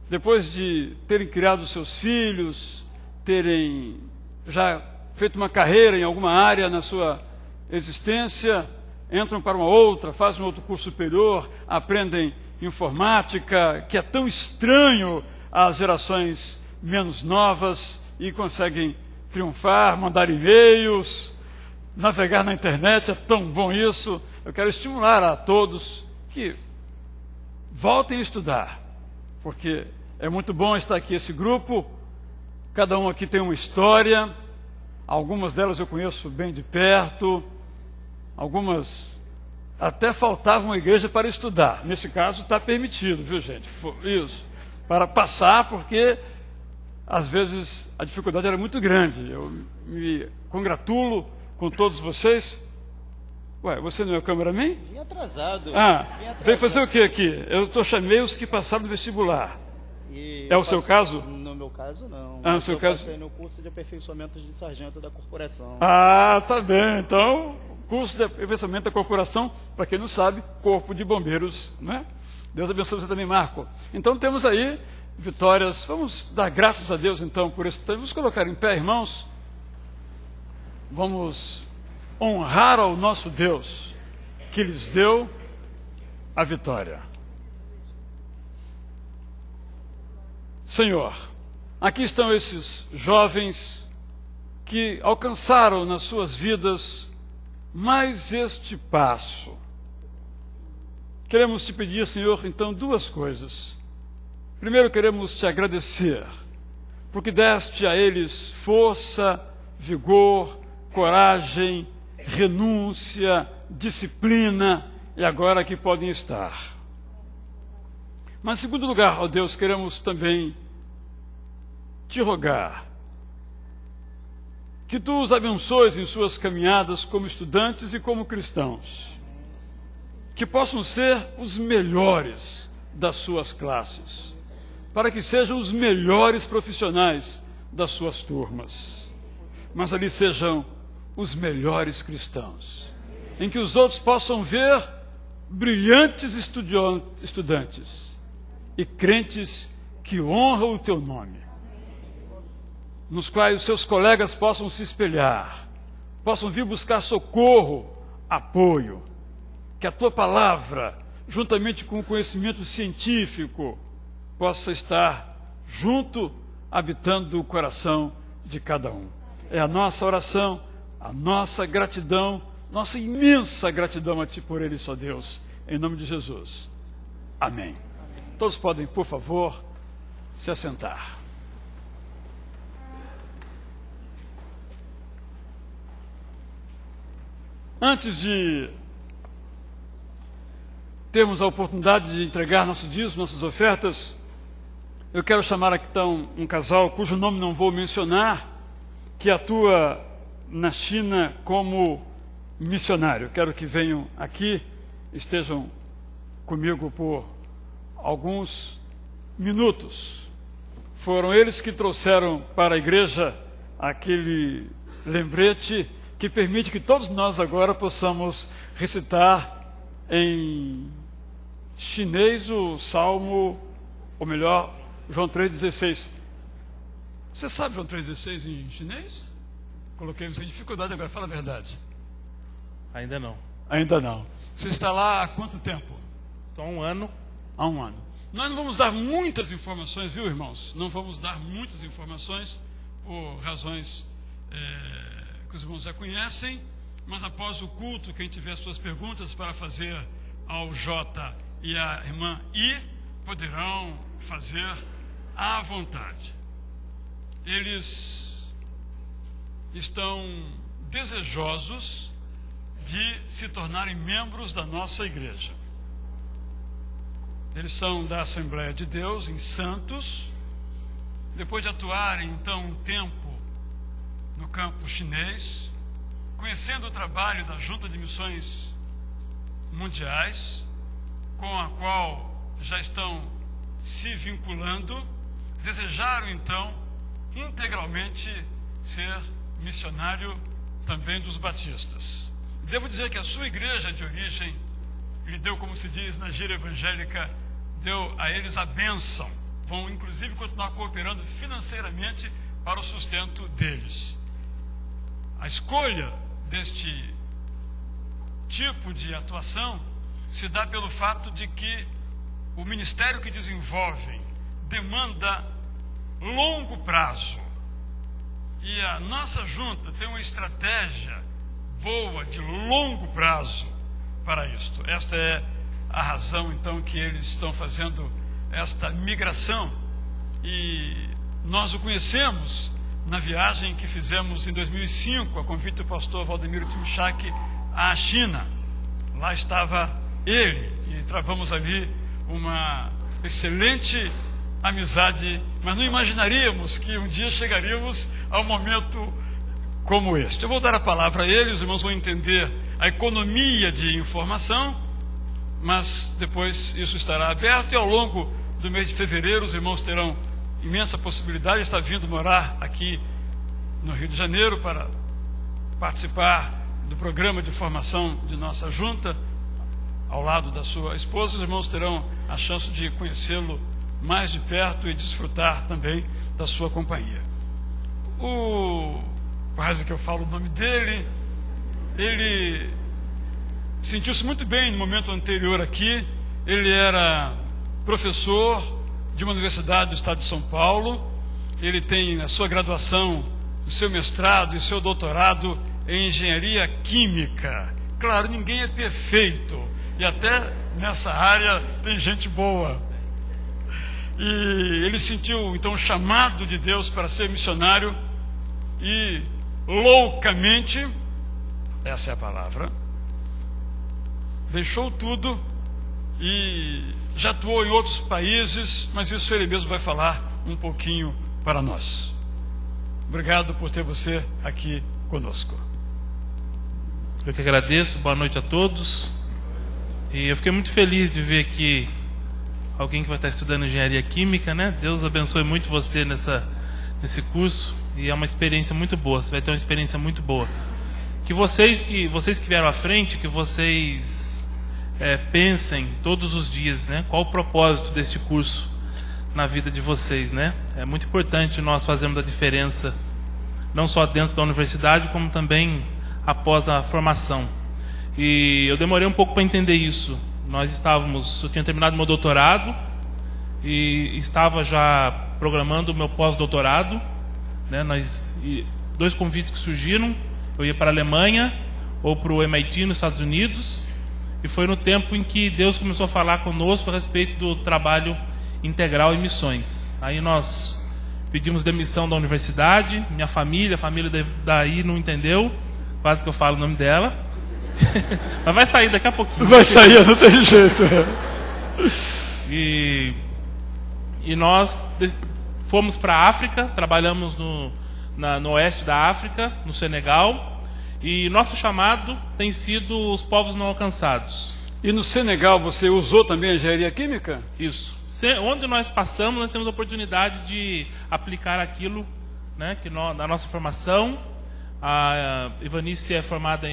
depois de terem criado seus filhos, terem já feito uma carreira em alguma área na sua existência, entram para uma outra, fazem um outro curso superior, aprendem informática, que é tão estranho às gerações menos novas, e conseguem triunfar, mandar e-mails, navegar na internet, é tão bom isso. Eu quero estimular a todos que voltem a estudar, porque é muito bom estar aqui esse grupo. Cada um aqui tem uma história, algumas delas eu conheço bem de perto, algumas até faltava uma igreja para estudar. Nesse caso está permitido, viu, gente? Isso, para passar, porque às vezes a dificuldade era muito grande. Eu me congratulo com todos vocês. Ué, você não é o cameraman? Vim atrasado. Veio fazer o que aqui? Eu chamei os que passaram no vestibular. E é o seu caso? No meu caso, não. No seu caso? Eu passei no curso de aperfeiçoamento de sargento da corporação. Tá bem. Então, curso de aperfeiçoamento da corporação, para quem não sabe, Corpo de Bombeiros, né? Deus abençoe você também, Marco. Então temos aí vitórias. Vamos dar graças a Deus então por isso. Vamos colocar em pé, irmãos. Vamos honrar ao nosso Deus que lhes deu a vitória. Senhor, aqui estão esses jovens que alcançaram nas suas vidas mais este passo. Queremos te pedir, Senhor, então, duas coisas. Primeiro, queremos te agradecer, porque deste a eles força, vigor, coragem, renúncia, disciplina, e agora aqui podem estar. Mas, em segundo lugar, ó Deus, queremos também te rogar que tu os abençoes em suas caminhadas como estudantes e como cristãos, que possam ser os melhores das suas classes, para que sejam os melhores profissionais das suas turmas, mas ali sejam os melhores cristãos, em que os outros possam ver brilhantes estudantes e crentes que honram o teu nome, nos quais os seus colegas possam se espelhar, possam vir buscar socorro, apoio, que a tua palavra, juntamente com o conhecimento científico, possa estar junto, habitando o coração de cada um. É a nossa oração, a nossa gratidão, nossa imensa gratidão a ti por eles, ó Deus, em nome de Jesus. Amém. Todos podem, por favor, se assentar. Antes de termos a oportunidade de entregar nossos dízimos, nossas ofertas, eu quero chamar aqui então um casal cujo nome não vou mencionar, que atua na China como missionário. Quero que venham aqui, estejam comigo por alguns minutos. Foram eles que trouxeram para a igreja aquele lembrete que permite que todos nós agora possamos recitar em chinês o Salmo, ou melhor, João 3,16. Você sabe João 3,16 em chinês? Coloquei você em dificuldade agora, fala a verdade. Ainda não. Ainda não. Você está lá há quanto tempo? Estou há um ano. Há um ano. Nós não vamos dar muitas informações, viu, irmãos? Não vamos dar muitas informações por razões que os irmãos já conhecem, mas após o culto, quem tiver suas perguntas para fazer ao Jota e à irmã I, poderão fazer à vontade. Eles estão desejosos de se tornarem membros da nossa igreja. Eles são da Assembleia de Deus em Santos. Depois de atuarem então um tempo no campo chinês, conhecendo o trabalho da Junta de Missões Mundiais, com a qual já estão se vinculando, desejaram então integralmente ser missionário também dos batistas. Devo dizer que a sua igreja de origem lhe deu, como se diz na gíria evangélica, deu a eles a bênção. Vão inclusive continuar cooperando financeiramente para o sustento deles. A escolha deste tipo de atuação se dá pelo fato de que o ministério que desenvolvem demanda longo prazo. E a nossa junta tem uma estratégia boa de longo prazo para isto. Esta é a razão, então, que eles estão fazendo esta migração. E nós o conhecemos na viagem que fizemos em 2005, a convite do pastor Valdemiro Timichak à China. Lá estava ele e travamos ali uma excelente amizade, mas não imaginaríamos que um dia chegaríamos a um momento como este. Eu vou dar a palavra a eles, os irmãos vão entender a economia de informação, mas depois isso estará aberto e ao longo do mês de fevereiro os irmãos terão imensa possibilidade de estar vindo morar aqui no Rio de Janeiro para participar do programa de formação de nossa junta, ao lado da sua esposa. Os irmãos terão a chance de conhecê-lo mais de perto e desfrutar também da sua companhia. Quase que eu falo o nome dele, ele sentiu-se muito bem no momento anterior aqui. Ele era professor de uma universidade do estado de São Paulo. Ele tem a sua graduação, o seu mestrado e o seu doutorado em engenharia química. Claro, ninguém é perfeito, e até nessa área tem gente boa. E ele sentiu então o chamado de Deus para ser missionário e loucamente, essa é a palavra, deixou tudo e já atuou em outros países, mas isso ele mesmo vai falar um pouquinho para nós. Obrigado por ter você aqui conosco. Eu que agradeço, boa noite a todos. E eu fiquei muito feliz de ver aqui alguém que vai estar estudando engenharia química, né? Deus abençoe muito você nesse curso, e é uma experiência muito boa. Você vai ter uma experiência muito boa. Que vocês que vieram à frente, que vocês pensem todos os dias, né? Qual o propósito deste curso na vida de vocês, né? É muito importante nós fazermos a diferença, não só dentro da universidade, como também após a formação. E eu demorei um pouco para entender isso. Eu tinha terminado meu doutorado e estava já programando o meu pós-doutorado, né? Dois convites que surgiram: eu ia para a Alemanha ou para o MIT nos Estados Unidos, e foi no tempo em que Deus começou a falar conosco a respeito do trabalho integral em missões. Aí nós pedimos demissão da universidade. Minha família, a família daí não entendeu, quase que eu falo o nome dela. Mas vai sair daqui a pouquinho. Vai sair, não tem jeito. E nós fomos para a África, trabalhamos no oeste da África, no Senegal, e nosso chamado tem sido os povos não alcançados. E no Senegal você usou também a engenharia química? Isso. Onde nós passamos, nós temos a oportunidade de aplicar aquilo, né, na nossa formação. A Ivanice é formada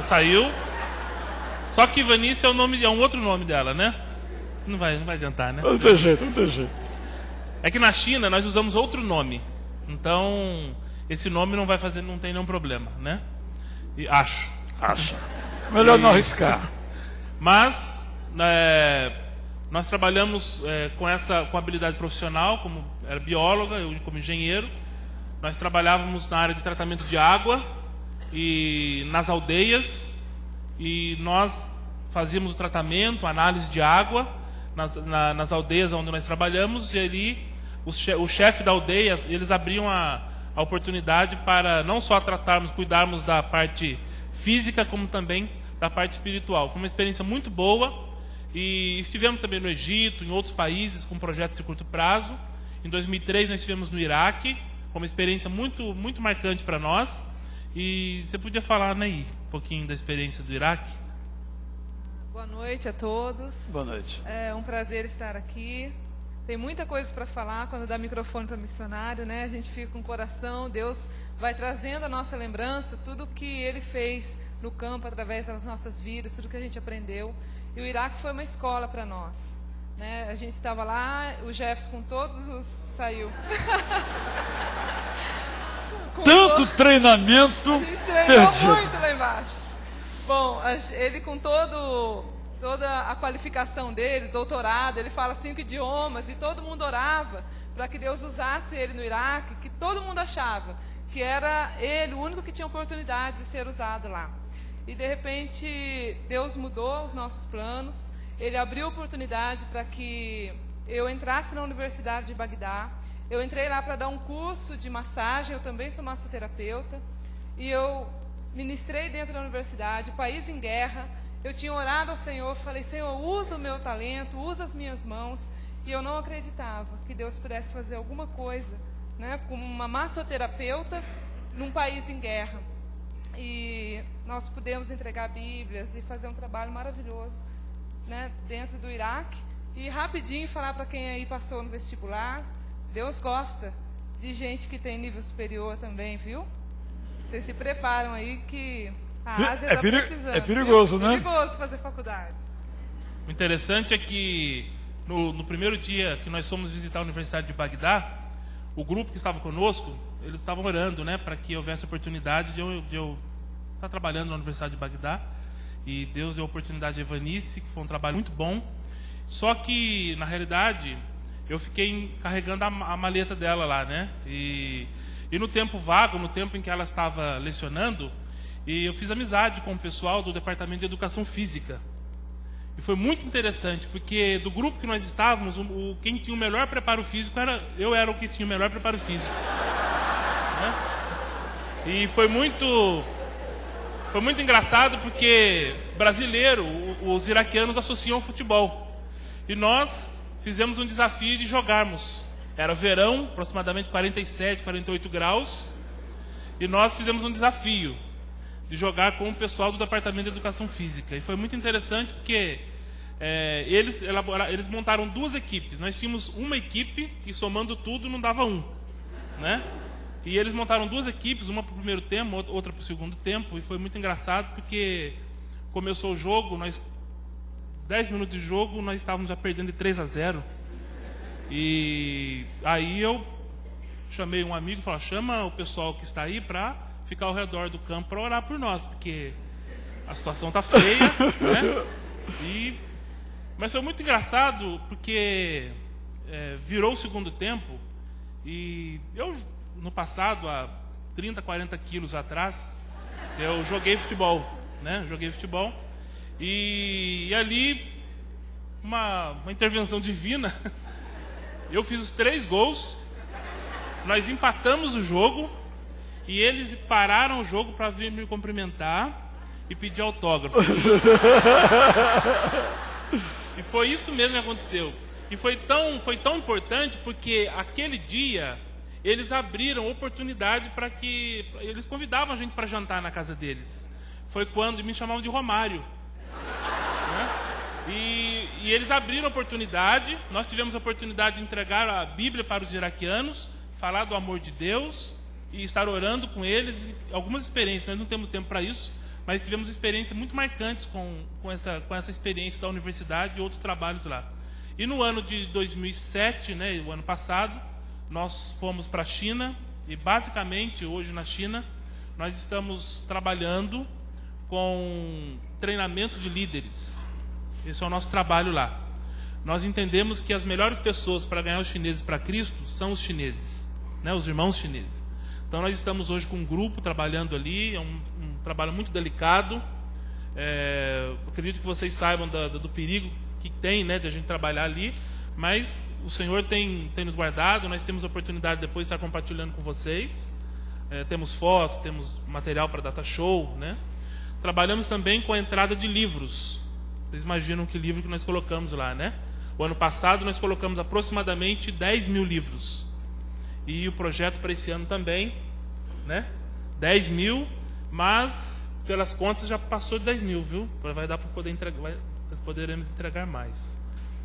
saiu. Só que Ivanice é um outro nome dela, né? Não vai adiantar, né? Não tem jeito. É que na China nós usamos outro nome. Então, esse nome não tem nenhum problema, né? E acho. Melhor não arriscar. Mas nós trabalhamos com habilidade profissional, como era bióloga, eu como engenheiro. Nós trabalhávamos na área de tratamento de água e nas aldeias, e nós fazíamos o tratamento, análise de água nas aldeias onde nós trabalhamos, e ali o chefe da aldeia, eles abriam a oportunidade para não só cuidarmos da parte física, como também da parte espiritual. Foi uma experiência muito boa, e estivemos também no Egito, em outros países, com projetos de curto prazo. Em 2003 nós estivemos no Iraque, com uma experiência muito, muito marcante para nós. E você podia falar, Ney, um pouquinho da experiência do Iraque? Boa noite a todos. Boa noite. É um prazer estar aqui. Tem muita coisa para falar quando dá microfone para missionário, né? A gente fica com o coração, Deus vai trazendo a nossa lembrança, tudo que Ele fez no campo, através das nossas vidas, tudo que a gente aprendeu. E o Iraque foi uma escola para nós, né? A gente estava lá, o Jefferson com todos os... saiu. Tanto treinamento a gente treinou perdido. muito lá embaixo. Bom, ele com toda a qualificação dele, doutorado, ele fala 5 idiomas, e todo mundo orava para que Deus usasse ele no Iraque, que todo mundo achava que era ele o único que tinha oportunidade de ser usado lá. E de repente Deus mudou os nossos planos. Ele abriu oportunidade para que eu entrasse na Universidade de Bagdá. Eu entrei lá para dar um curso de massagem, eu também sou massoterapeuta, e eu ministrei dentro da universidade, o país em guerra. Eu tinha orado ao Senhor, falei: Senhor, usa o meu talento, usa as minhas mãos, e eu não acreditava que Deus pudesse fazer alguma coisa, né, como uma massoterapeuta num país em guerra. E nós pudemos entregar Bíblias e fazer um trabalho maravilhoso, né, dentro do Iraque. E rapidinho falar para quem aí passou no vestibular: Deus gosta de gente que tem nível superior também, viu? Vocês se preparam aí que Às vezes tá precisando. É perigoso, né? É perigoso fazer faculdade. O interessante é que no primeiro dia que nós fomos visitar a Universidade de Bagdá, o grupo que estava conosco, eles estavam orando, né, para que houvesse oportunidade de eu estar trabalhando na Universidade de Bagdá. E Deus deu a oportunidade de Evanice, que foi um trabalho muito bom. Só que, na realidade, eu fiquei carregando a maleta dela lá, né? E no tempo vago, no tempo em que ela estava lecionando, e eu fiz amizade com o pessoal do Departamento de Educação Física. E foi muito interessante, porque do grupo que nós estávamos, quem tinha o melhor preparo físico eu era o que tinha o melhor preparo físico. Né? E foi muito engraçado, porque brasileiro, os iraquianos associam ao futebol. E nós fizemos um desafio de jogarmos. Era verão, aproximadamente 47, 48 graus, e nós fizemos um desafio de jogar com o pessoal do Departamento de Educação Física. E foi muito interessante porque eles montaram 2 equipes. Nós tínhamos uma equipe que, somando tudo, não dava 1. Né? E eles montaram 2 equipes, uma para o primeiro tempo, outra para o segundo tempo. E foi muito engraçado porque começou o jogo, 10 minutos de jogo, nós estávamos já perdendo de 3-0. E aí eu chamei um amigo e falei: chama o pessoal que está aí para ficar ao redor do campo para orar por nós, porque a situação está feia, né? Mas foi muito engraçado porque virou o segundo tempo e eu, no passado, há 30, 40 quilos atrás, eu joguei futebol, né? Joguei futebol e ali uma intervenção divina, eu fiz os 3 gols, nós empatamos o jogo. E eles pararam o jogo para vir me cumprimentar e pedir autógrafo. E foi isso mesmo que aconteceu. E foi tão importante porque aquele dia eles abriram oportunidade para que... Eles convidavam a gente para jantar na casa deles. Foi quando me chamavam de Romário. Né? E eles abriram oportunidade. Nós tivemos a oportunidade de entregar a Bíblia para os iraquianos, falar do amor de Deus e estar orando com eles. Algumas experiências, nós não temos tempo para isso, mas tivemos experiências muito marcantes com essa experiência da universidade e outros trabalhos lá. E no ano de 2007, né, o ano passado, nós fomos para a China e basicamente hoje na China nós estamos trabalhando com treinamento de líderes. Esse é o nosso trabalho lá. Nós entendemos que as melhores pessoas para ganhar os chineses para Cristo são os chineses, né, os irmãos chineses. Então nós estamos hoje com um grupo trabalhando ali, é um trabalho muito delicado. Acredito que vocês saibam do perigo que tem, né, de a gente trabalhar ali, mas o Senhor tem nos guardado. Nós temos a oportunidade depois de estar compartilhando com vocês. Temos foto, temos material para data show, né? Trabalhamos também com a entrada de livros. Vocês imaginam que livro que nós colocamos lá, né? O ano passado nós colocamos aproximadamente 10 mil livros. E o projeto para esse ano também, né? 10 mil, mas pelas contas já passou de 10 mil, viu? Vai dar para poder entregar, nós poderemos entregar mais.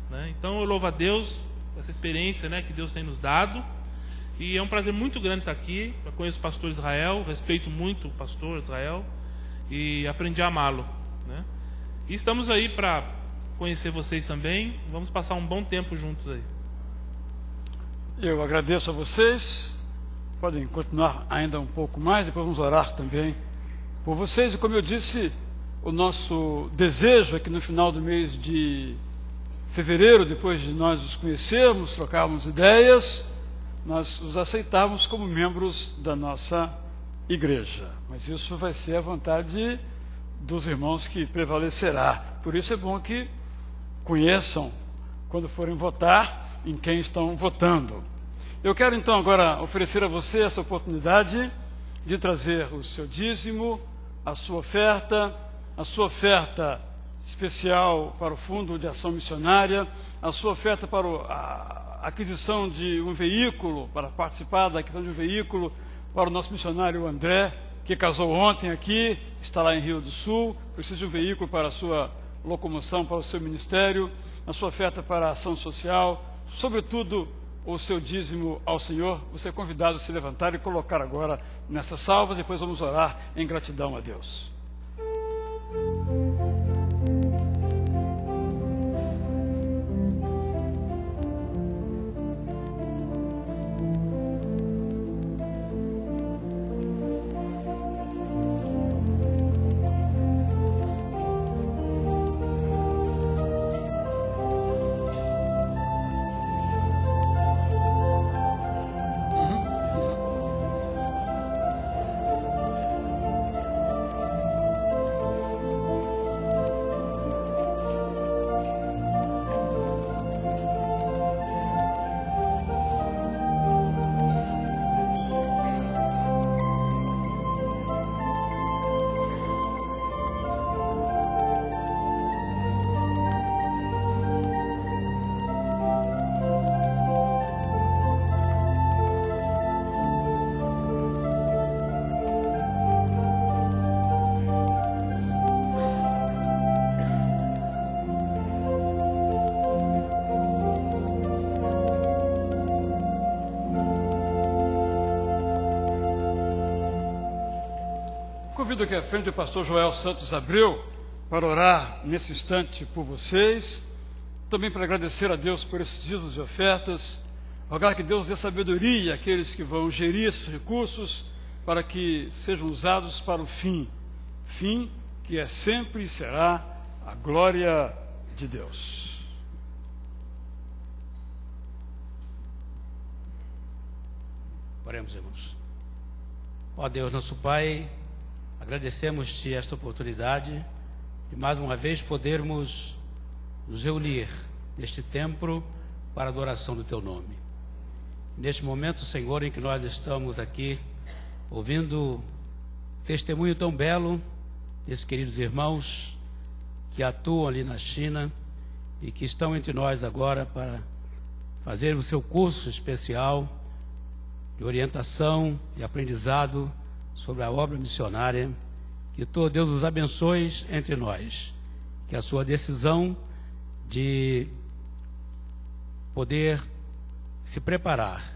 Né? Então eu louvo a Deus essa experiência, né, que Deus tem nos dado. E é um prazer muito grande estar aqui. Eu conheço o pastor Israel, respeito muito o pastor Israel e aprendi a amá-lo. Né? E estamos aí para conhecer vocês também. Vamos passar um bom tempo juntos aí. Eu agradeço a vocês. Podem continuar ainda um pouco mais, depois vamos orar também por vocês. E como eu disse, o nosso desejo é que no final do mês de fevereiro, depois de nós os conhecermos, trocarmos ideias, nós os aceitarmos como membros da nossa igreja. Mas isso vai ser a vontade dos irmãos que prevalecerá. Por isso é bom que conheçam, quando forem votar, em quem estão votando. Eu quero então agora oferecer a você essa oportunidade de trazer o seu dízimo, a sua oferta especial para o Fundo de Ação Missionária, a sua oferta para a aquisição de um veículo, para participar da aquisição de um veículo para o nosso missionário André, que casou ontem aqui, está lá em Rio do Sul, precisa de um veículo para a sua locomoção, para o seu ministério, a sua oferta para a ação social, sobretudo o seu dízimo ao Senhor. Você é convidado a se levantar e colocar agora nessa salva, depois vamos orar em gratidão a Deus. convido aqui à frente o pastor Joel Santos Abreu para orar nesse instante por vocês, também para agradecer a Deus por esses dízimos e ofertas, rogar que Deus dê sabedoria àqueles que vão gerir esses recursos para que sejam usados para o fim que é sempre e será a glória de Deus. Oremos, irmãos. Ó Deus, nosso Pai, agradecemos-te esta oportunidade de mais uma vez podermos nos reunir neste templo para a adoração do Teu nome. Neste momento, Senhor, em que nós estamos aqui ouvindo testemunho tão belo desses queridos irmãos que atuam ali na China e que estão entre nós agora para fazer o seu curso especial de orientação e aprendizado sobre a obra missionária. Que todo Deus os abençoe entre nós, que a sua decisão de poder se preparar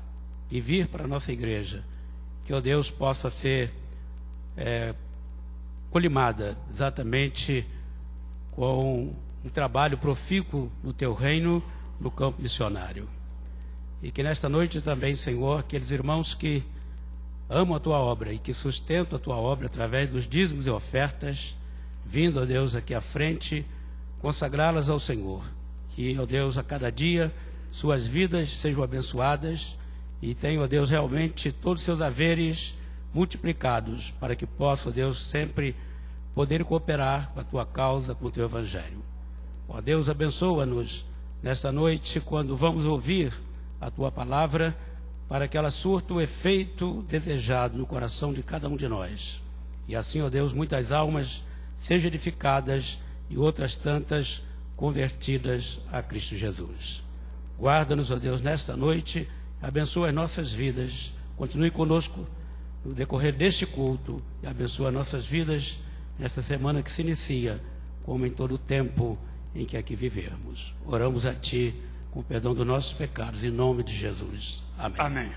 e vir para a nossa igreja, que o Deus possa ser colimada exatamente com um trabalho profícuo no Teu reino, no campo missionário. E que nesta noite também, Senhor, aqueles irmãos que amam a Tua obra e que sustentam a Tua obra através dos dízimos e ofertas, vindo, ó Deus, aqui à frente, consagrá-las ao Senhor. Que, ó Deus, a cada dia suas vidas sejam abençoadas e tenham, ó Deus, realmente todos os seus haveres multiplicados, para que possa, ó Deus, sempre poder cooperar com a Tua causa, com o Teu Evangelho. Ó Deus, abençoa-nos nesta noite quando vamos ouvir a Tua palavra, para que ela surta o efeito desejado no coração de cada um de nós. E assim, ó Deus, muitas almas sejam edificadas e outras tantas convertidas a Cristo Jesus. Guarda-nos, ó Deus, nesta noite, abençoa as nossas vidas, continue conosco no decorrer deste culto e abençoa nossas vidas nesta semana que se inicia, como em todo o tempo em que aqui vivermos. Oramos a Ti com o perdão dos nossos pecados, em nome de Jesus. Amém. Amém.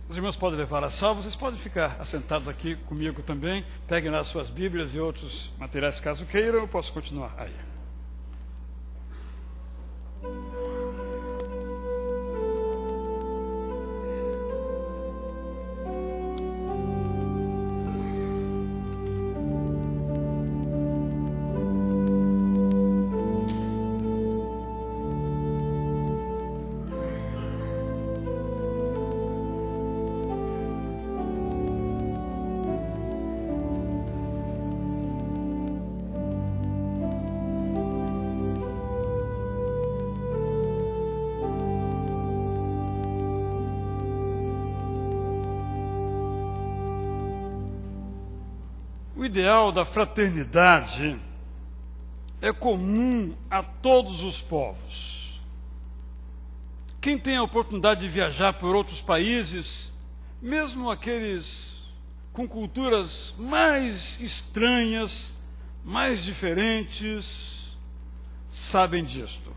Os irmãos podem levar a salva, vocês podem ficar assentados aqui comigo também, peguem lá suas Bíblias e outros materiais caso queiram, eu posso continuar aí. O ideal da fraternidade é comum a todos os povos. Quem tem a oportunidade de viajar por outros países, mesmo aqueles com culturas mais estranhas, mais diferentes, sabem disto.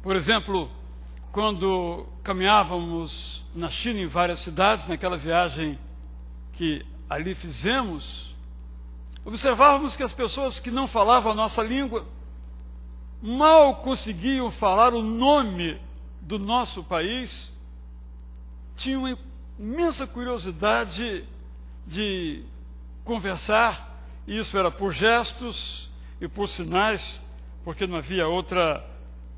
Por exemplo, quando caminhávamos na China, em várias cidades, naquela viagem que ali fizemos, observávamos que as pessoas que não falavam a nossa língua mal conseguiam falar o nome do nosso país, tinham uma imensa curiosidade de conversar, e isso era por gestos e por sinais, porque não havia outra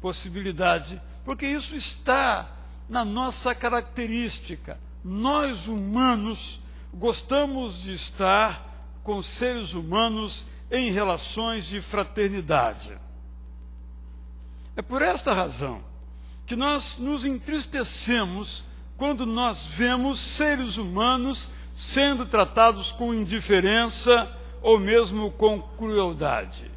possibilidade, porque isso está na nossa característica. Nós humanos gostamos de estar com seres humanos em relações de fraternidade. É por esta razão que nós nos entristecemos quando nós vemos seres humanos sendo tratados com indiferença ou mesmo com crueldade.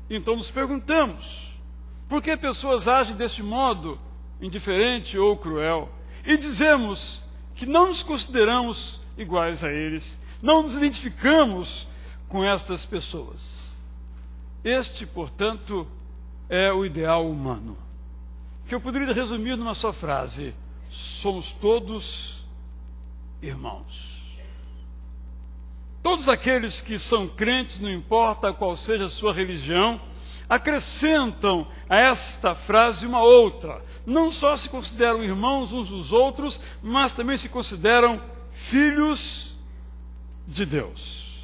Então nos perguntamos, por que pessoas agem desse modo, indiferente ou cruel? E dizemos que não nos consideramos iguais a eles, não nos identificamos com estas pessoas. Este, portanto, é o ideal humano, que eu poderia resumir numa só frase: somos todos irmãos. Todos aqueles que são crentes, não importa qual seja a sua religião, acrescentam a esta frase uma outra. Não só se consideram irmãos uns dos outros, mas também se consideram filhos de Deus.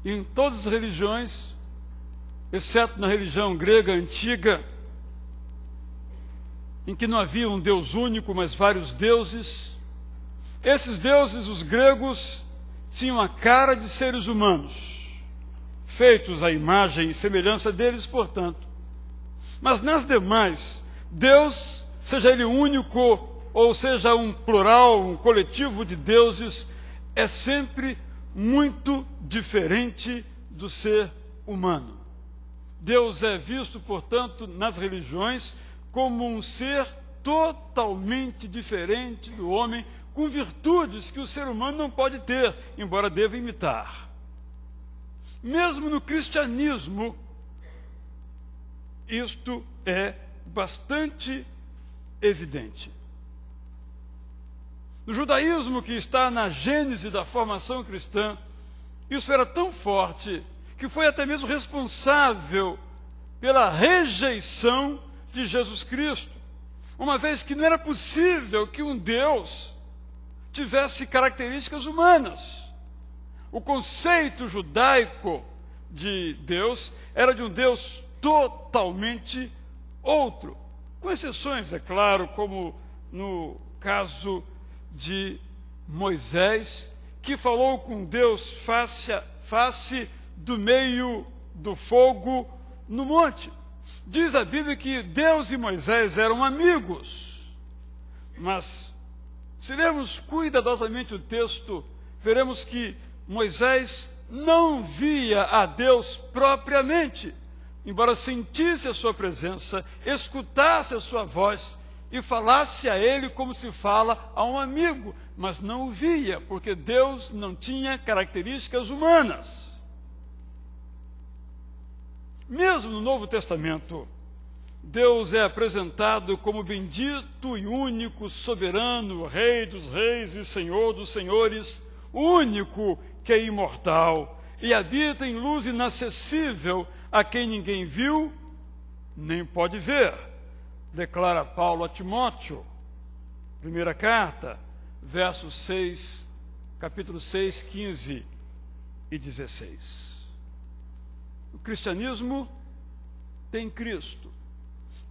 Em todas as religiões, exceto na religião grega antiga, em que não havia um Deus único, mas vários deuses, esses deuses, os gregos, tinham a cara de seres humanos, feitos à imagem e semelhança deles, portanto. Mas nas demais, Deus, seja ele único ou seja um plural, um coletivo de deuses, é sempre muito diferente do ser humano. Deus é visto, portanto, nas religiões como um ser totalmente diferente do homem, com virtudes que o ser humano não pode ter, embora deva imitar. Mesmo no cristianismo, isto é bastante evidente. No judaísmo, que está na gênese da formação cristã, isso era tão forte que foi até mesmo responsável pela rejeição de Jesus Cristo, uma vez que não era possível que um Deus tivesse características humanas. O conceito judaico de Deus era de um Deus totalmente outro, com exceções, é claro, como no caso de Moisés, que falou com Deus face a face do meio do fogo no monte. Diz a Bíblia que Deus e Moisés eram amigos, mas se lermos cuidadosamente o texto, veremos que Moisés não via a Deus propriamente, embora sentisse a sua presença, escutasse a sua voz e falasse a ele como se fala a um amigo, mas não o via, porque Deus não tinha características humanas. Mesmo no Novo Testamento, Deus é apresentado como bendito e único, soberano, Rei dos reis e Senhor dos senhores, único que é imortal e habita em luz inacessível, a quem ninguém viu nem pode ver, declara Paulo a Timóteo, primeira carta, versos 6, capítulo 6, 15 e 16. O cristianismo tem Cristo.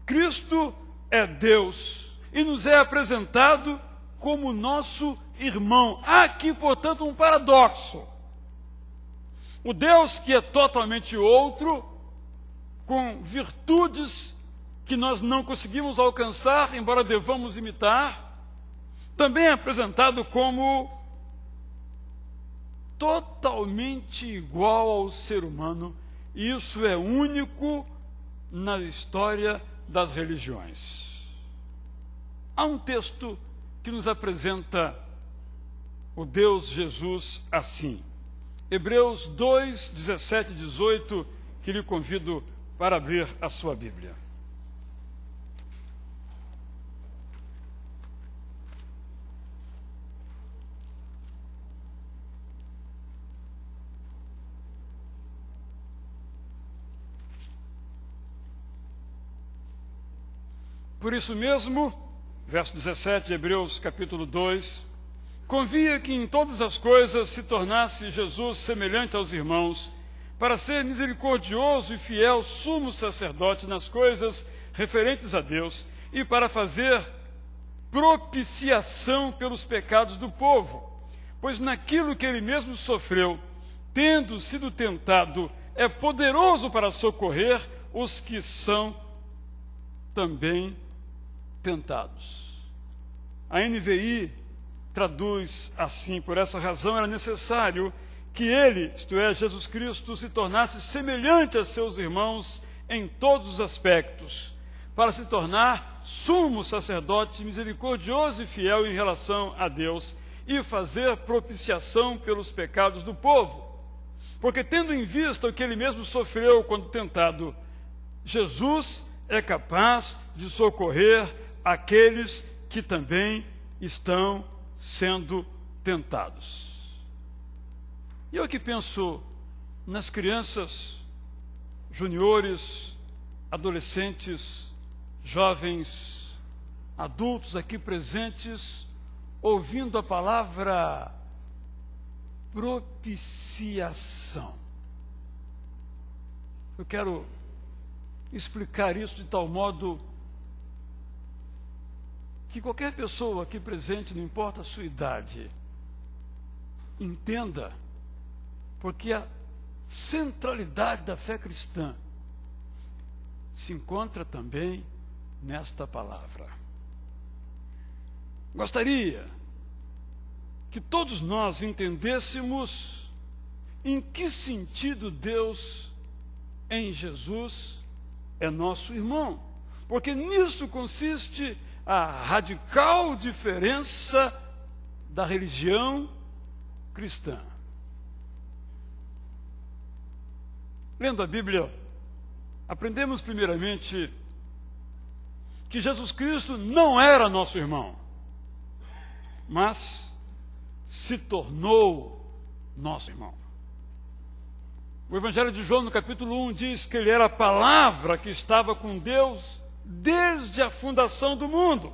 Cristo é Deus e nos é apresentado como nosso irmão. Há aqui, portanto, um paradoxo. O Deus que é totalmente outro, com virtudes que nós não conseguimos alcançar, embora devamos imitar, também é apresentado como totalmente igual ao ser humano. E isso é único na história das religiões. Há um texto que nos apresenta o Deus Jesus assim. Hebreus 2, 17 e 18, que lhe convido para abrir a sua Bíblia. Por isso mesmo, verso 17 de Hebreus capítulo 2, convia que em todas as coisas se tornasse Jesus semelhante aos irmãos, para ser misericordioso e fiel sumo sacerdote nas coisas referentes a Deus e para fazer propiciação pelos pecados do povo, pois naquilo que ele mesmo sofreu, tendo sido tentado, é poderoso para socorrer os que são também tentados. A NVI traduz assim: por essa razão era necessário que ele, isto é, Jesus Cristo, se tornasse semelhante a seus irmãos em todos os aspectos, para se tornar sumo sacerdote misericordioso e fiel em relação a Deus e fazer propiciação pelos pecados do povo. Porque, tendo em vista o que ele mesmo sofreu quando tentado, Jesus é capaz de socorrer aqueles que também estão sendo tentados. E eu aqui penso nas crianças, juniores, adolescentes, jovens, adultos aqui presentes, ouvindo a palavra propiciação. Eu quero explicar isso de tal modo que qualquer pessoa aqui presente, não importa a sua idade, entenda, porque a centralidade da fé cristã se encontra também nesta palavra. Gostaria que todos nós entendêssemos em que sentido Deus, em Jesus, é nosso irmão, porque nisso consiste a radical diferença da religião cristã. Lendo a Bíblia, aprendemos primeiramente que Jesus Cristo não era nosso irmão, mas se tornou nosso irmão. O Evangelho de João, no capítulo 1, diz que ele era a palavra que estava com Deus desde a fundação do mundo.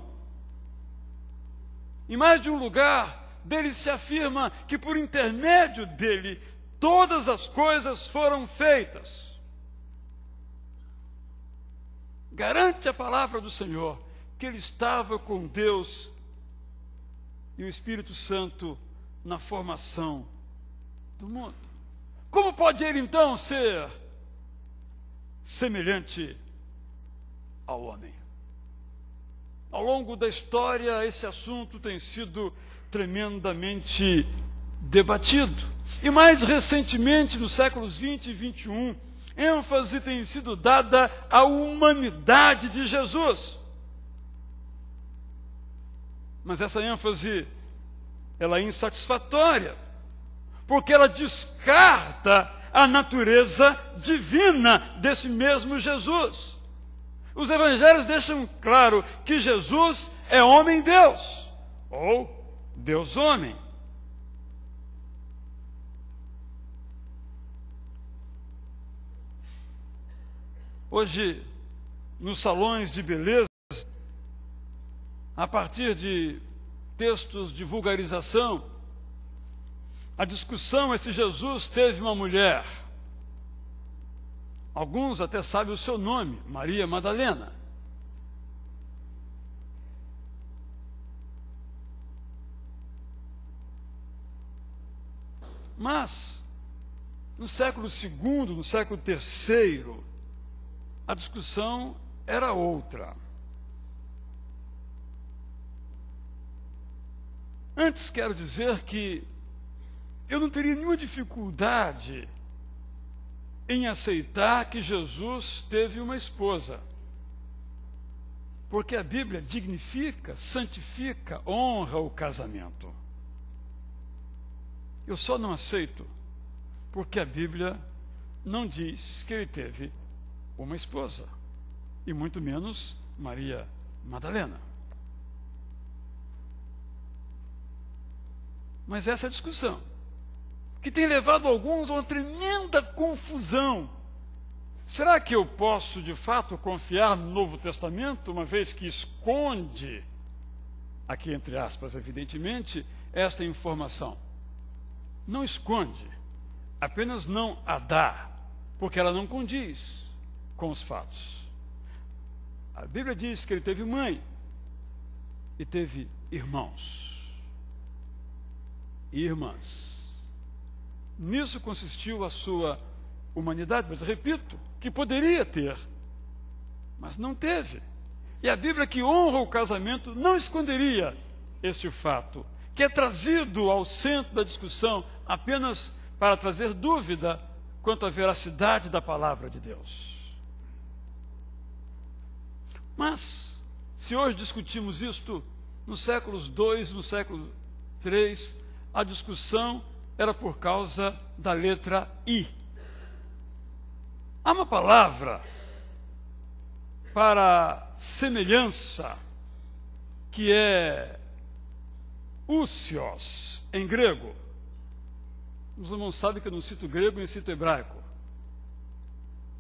Em mais de um lugar dele se afirma que por intermédio dele todas as coisas foram feitas. Garante a palavra do Senhor que ele estava com Deus e o Espírito Santo na formação do mundo. Como pode ele então ser semelhante ao homem? Ao longo da história, esse assunto tem sido tremendamente debatido. E mais recentemente, nos séculos 20 e 21, ênfase tem sido dada à humanidade de Jesus. Mas essa ênfase, ela é insatisfatória, porque ela descarta a natureza divina desse mesmo Jesus. Os evangelhos deixam claro que Jesus é homem-deus, ou Deus-homem. Hoje, nos salões de beleza, a partir de textos de vulgarização, a discussão é se Jesus teve uma mulher. Alguns até sabem o seu nome, Maria Madalena. Mas, no século II, no século III, a discussão era outra. Antes, quero dizer que eu não teria nenhuma dificuldade em aceitar que Jesus teve uma esposa, porque a Bíblia dignifica, santifica, honra o casamento. Eu só não aceito porque a Bíblia não diz que ele teve uma esposa, e muito menos Maria Madalena. Mas essa é a discussão que tem levado alguns a uma tremenda confusão. Será que eu posso, de fato, confiar no Novo Testamento, uma vez que esconde, aqui entre aspas, evidentemente, esta informação? Não esconde, apenas não a dá, porque ela não condiz com os fatos. A Bíblia diz que ele teve mãe e teve irmãos e irmãs. Nisso consistiu a sua humanidade, mas repito, que poderia ter, mas não teve. E a Bíblia, que honra o casamento, não esconderia este fato, que é trazido ao centro da discussão apenas para trazer dúvida quanto à veracidade da palavra de Deus. Mas, se hoje discutimos isto, nos séculos II, no século III, a discussão era por causa da letra I. Há uma palavra para semelhança que é úsios, em grego. Os irmãos sabem que eu não cito grego nem cito hebraico.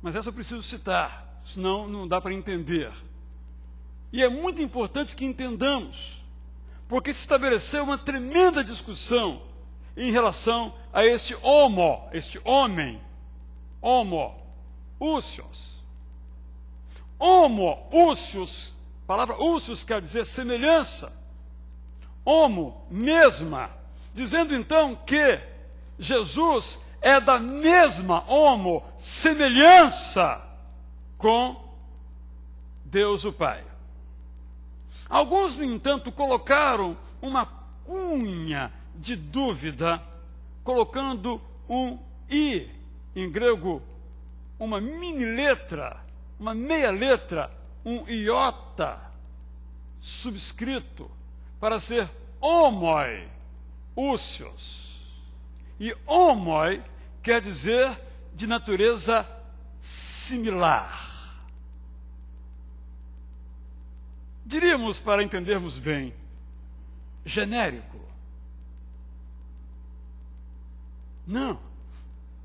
Mas essa eu preciso citar, senão não dá para entender. E é muito importante que entendamos, porque se estabeleceu uma tremenda discussão em relação a este homem, úsios. Úsios, a palavra úsios quer dizer semelhança. Mesma, dizendo então que Jesus é da mesma semelhança com Deus o Pai. Alguns, no entanto, colocaram uma cunha de dúvida, colocando um i, em grego, uma mini letra, uma meia letra, um iota subscrito, para ser homoi, úsios. E homoi quer dizer de natureza similar. Diríamos, para entendermos bem, genérico. Não.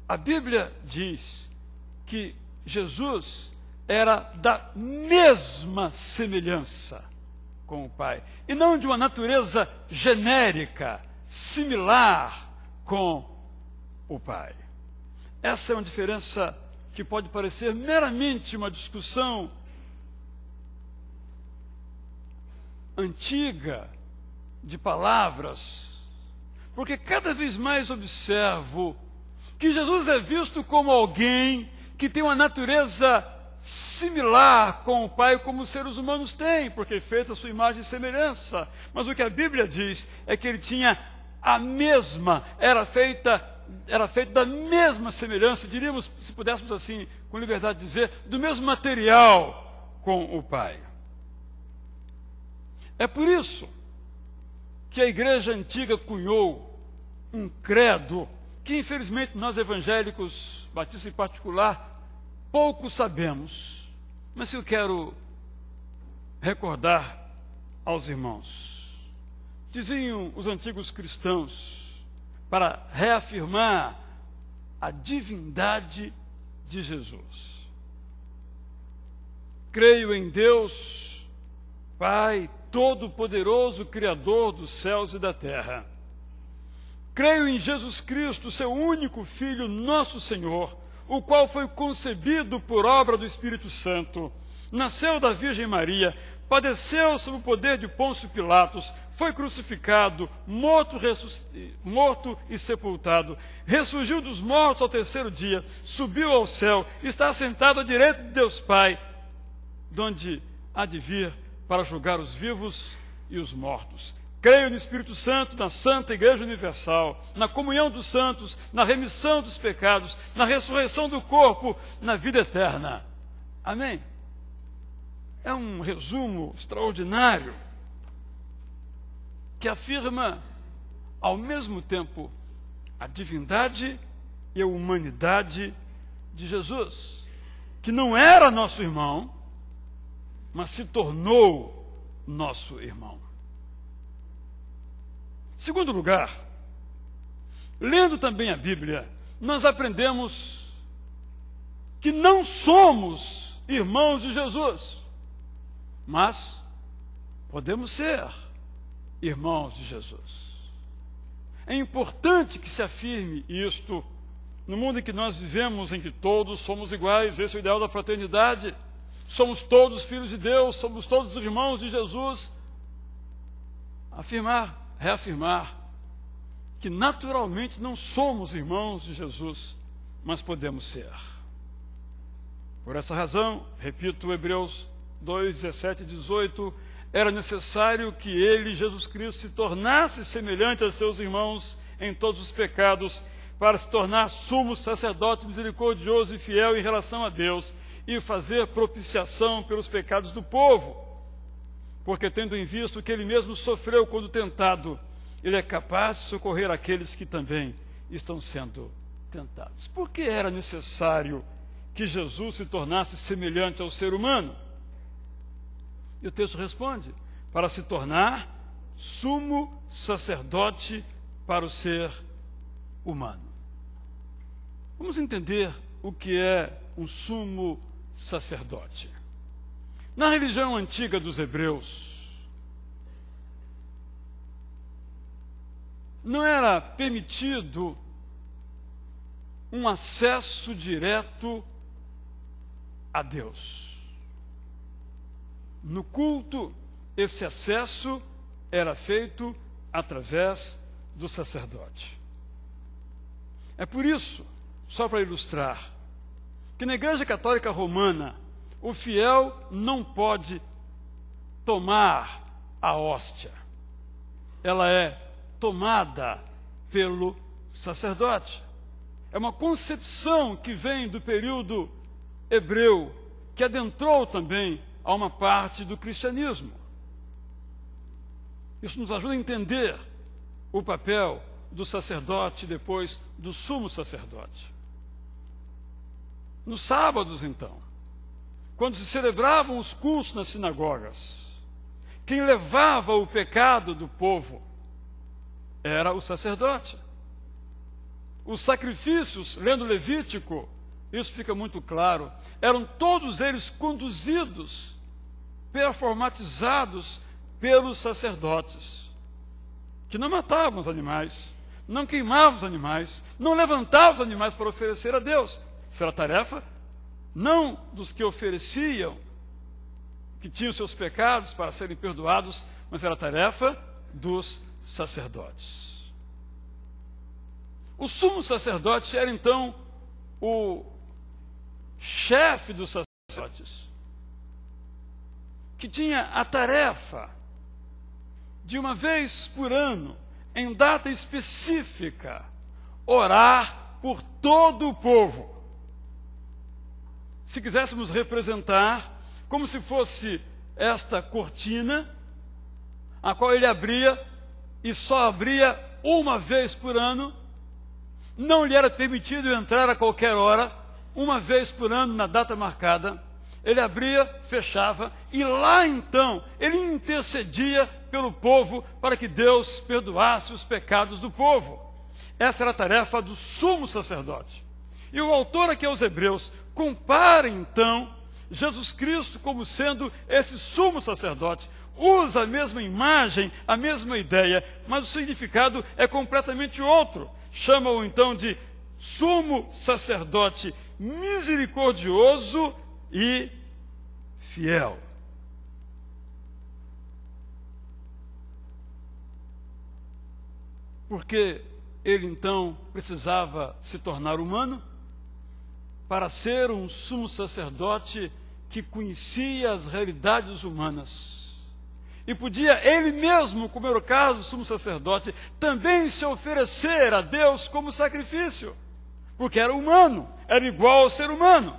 A Bíblia diz que Jesus era da mesma semelhança com o Pai, e não de uma natureza genérica, similar com o Pai. Essa é uma diferença que pode parecer meramente uma discussão antiga de palavras, porque cada vez mais observo que Jesus é visto como alguém que tem uma natureza similar com o Pai, como os seres humanos têm, porque é feito a sua imagem e semelhança. Mas o que a Bíblia diz é que ele tinha a mesma, era feito da mesma semelhança, diríamos, se pudéssemos assim, com liberdade de dizer, do mesmo material com o Pai. É por isso que a igreja antiga cunhou um credo que, infelizmente, nós evangélicos, batistas em particular, pouco sabemos, mas eu quero recordar aos irmãos. Diziam os antigos cristãos, para reafirmar a divindade de Jesus: creio em Deus, Pai Todo-Poderoso, Criador dos céus e da terra. Creio em Jesus Cristo, seu único Filho, nosso Senhor, o qual foi concebido por obra do Espírito Santo, nasceu da Virgem Maria, padeceu sob o poder de Pôncio Pilatos, foi crucificado, morto e sepultado, ressurgiu dos mortos ao terceiro dia, subiu ao céu, está sentado à direita de Deus Pai, donde há de vir para julgar os vivos e os mortos. Creio no Espírito Santo, na Santa Igreja Universal, na comunhão dos santos, na remissão dos pecados, na ressurreição do corpo, na vida eterna. Amém? É um resumo extraordinário que afirma, ao mesmo tempo, a divindade e a humanidade de Jesus, que não era nosso irmão, mas se tornou nosso irmão. Segundo lugar, lendo também a Bíblia, nós aprendemos que não somos irmãos de Jesus, mas podemos ser irmãos de Jesus. É importante que se afirme isto no mundo em que nós vivemos, em que todos somos iguais. Esse é o ideal da fraternidade. Somos todos filhos de Deus, somos todos irmãos de Jesus. Reafirmar que naturalmente não somos irmãos de Jesus, mas podemos ser. Por essa razão, repito, Hebreus 2, 17 e 18, era necessário que ele, Jesus Cristo, se tornasse semelhante a seus irmãos em todos os pecados, para se tornar sumo sacerdote misericordioso e fiel em relação a Deus, e fazer propiciação pelos pecados do povo, porque tendo em vista o que ele mesmo sofreu quando tentado, ele é capaz de socorrer aqueles que também estão sendo tentados. Por que era necessário que Jesus se tornasse semelhante ao ser humano? E o texto responde: para se tornar sumo sacerdote para o ser humano. Vamos entender o que é um sumo sacerdote. Na religião antiga dos hebreus, não era permitido um acesso direto a Deus. No culto, esse acesso era feito através do sacerdote. É por isso, só para ilustrar, que na Igreja Católica Romana, o fiel não pode tomar a hóstia. Ela é tomada pelo sacerdote. É uma concepção que vem do período hebreu, que adentrou também a uma parte do cristianismo. Isso nos ajuda a entender o papel do sacerdote e depois do sumo sacerdote. Nos sábados, então, quando se celebravam os cultos nas sinagogas, quem levava o pecado do povo era o sacerdote. Os sacrifícios, lendo Levítico, isso fica muito claro, eram todos eles conduzidos, performatizados pelos sacerdotes, que não matavam os animais, não queimavam os animais, não levantavam os animais para oferecer a Deus. Isso era tarefa não dos que ofereciam, que tinham seus pecados para serem perdoados, mas era tarefa dos sacerdotes. O sumo sacerdote era então o chefe dos sacerdotes, que tinha a tarefa de uma vez por ano, em data específica, orar por todo o povo. Se quiséssemos representar como se fosse esta cortina, a qual ele abria e só abria uma vez por ano, não lhe era permitido entrar a qualquer hora, uma vez por ano na data marcada, ele abria, fechava, e lá então ele intercedia pelo povo para que Deus perdoasse os pecados do povo. Essa era a tarefa do sumo sacerdote. E o autor aqui aos Hebreus compara então Jesus Cristo como sendo esse sumo sacerdote. Usa a mesma imagem, a mesma ideia, mas o significado é completamente outro. Chama-o então de sumo sacerdote misericordioso e fiel. Porque ele então precisava se tornar humano para ser um sumo sacerdote que conhecia as realidades humanas. E podia ele mesmo, como era o caso do sumo sacerdote, também se oferecer a Deus como sacrifício, porque era humano, era igual ao ser humano.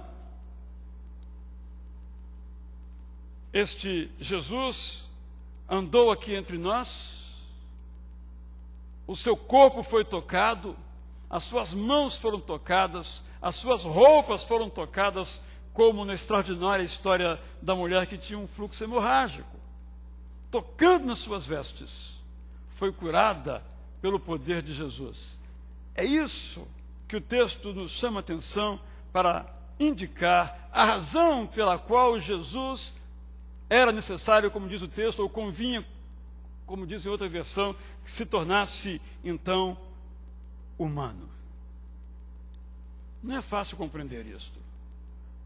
Este Jesus andou aqui entre nós, o seu corpo foi tocado, as suas mãos foram tocadas, as suas roupas foram tocadas, como na extraordinária história da mulher que tinha um fluxo hemorrágico. Tocando nas suas vestes, foi curada pelo poder de Jesus. É isso que o texto nos chama a atenção para indicar a razão pela qual Jesus era necessário, como diz o texto, ou convinha, como diz em outra versão, que se tornasse, então, humano. Não é fácil compreender isto.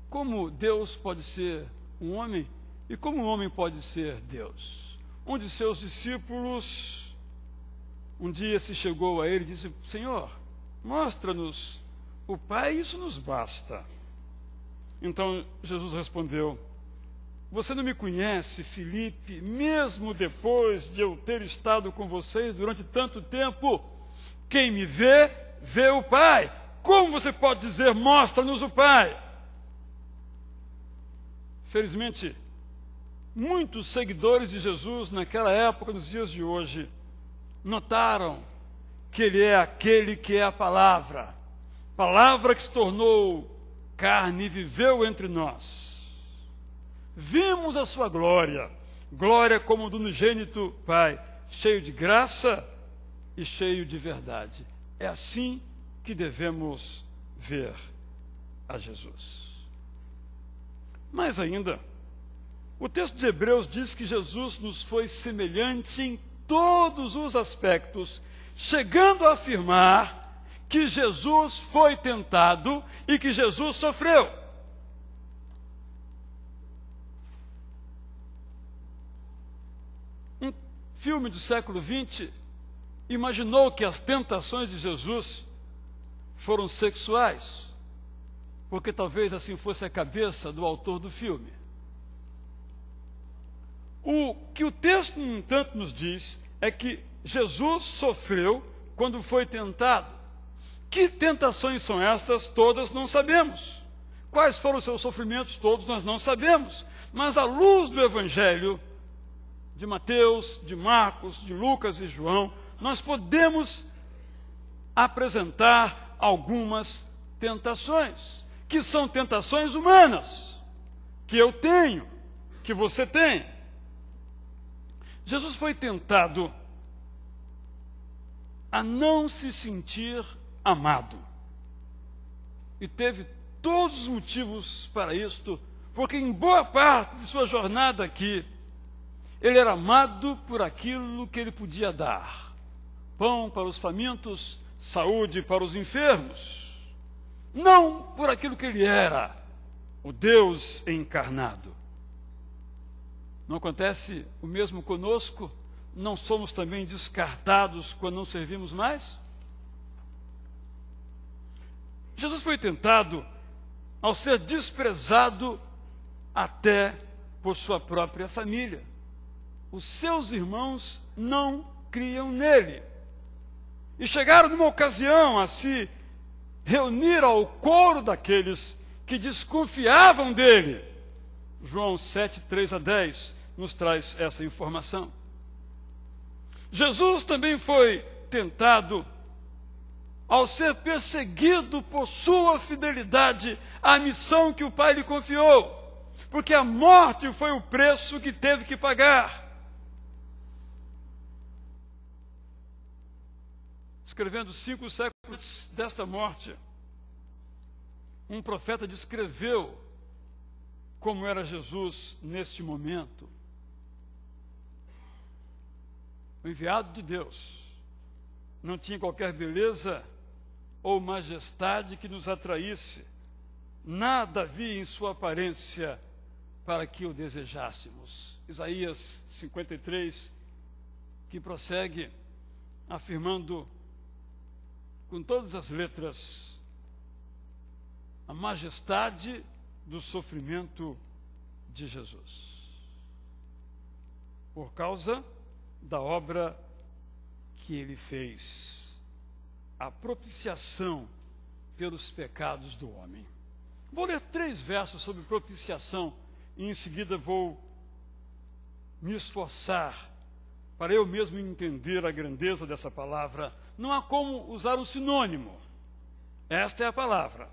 Como Deus pode ser um homem e como um homem pode ser Deus? Um de seus discípulos, um dia se chegou a ele e disse: Senhor, mostra-nos o Pai, isso nos basta. Então Jesus respondeu: Você não me conhece, Filipe, mesmo depois de eu ter estado com vocês durante tanto tempo? Quem me vê, vê o Pai. Como você pode dizer, mostra-nos o Pai? Felizmente, muitos seguidores de Jesus naquela época, nos dias de hoje, notaram que Ele é aquele que é a palavra que se tornou carne e viveu entre nós. Vimos a sua glória, glória como do unigênito Pai, cheio de graça e cheio de verdade. É assim que devemos ver a Jesus. Mais ainda, o texto de Hebreus diz que Jesus nos foi semelhante em todos os aspectos, chegando a afirmar que Jesus foi tentado e que Jesus sofreu. Um filme do século XX imaginou que as tentações de Jesus foram sexuais, porque talvez assim fosse a cabeça do autor do filme. O que o texto, no entanto, nos diz é que Jesus sofreu quando foi tentado. Que tentações são estas? Todas não sabemos. Quais foram os seus sofrimentos? Todos nós não sabemos. Mas à luz do Evangelho de Mateus, de Marcos, de Lucas e João, nós podemos apresentar algumas tentações, que são tentações humanas, que eu tenho, que você tem. Jesus foi tentado a não se sentir amado. E teve todos os motivos para isto, porque em boa parte de sua jornada aqui, ele era amado por aquilo que ele podia dar. Pão para os famintos, saúde para os enfermos. Não por aquilo que ele era, o Deus encarnado. Não acontece o mesmo conosco? Não somos também descartados quando não servimos mais? Jesus foi tentado ao ser desprezado até por sua própria família. Os seus irmãos não criam nele. E chegaram numa ocasião a se reunir ao coro daqueles que desconfiavam dele. João 7, 3 a 10 nos traz essa informação. Jesus também foi tentado ao ser perseguido por sua fidelidade à missão que o Pai lhe confiou, porque a morte foi o preço que teve que pagar. Escrevendo 5 séculos antes desta morte, um profeta descreveu como era Jesus neste momento. O enviado de Deus não tinha qualquer beleza ou majestade que nos atraísse. Nada havia em sua aparência para que o desejássemos. Isaías 53, que prossegue afirmando com todas as letras a majestade do sofrimento de Jesus, por causa da obra que ele fez, a propiciação pelos pecados do homem. Vou ler 3 versos sobre propiciação e em seguida vou me esforçar para eu mesmo entender a grandeza dessa palavra. Não há como usar um sinônimo. Esta é a palavra.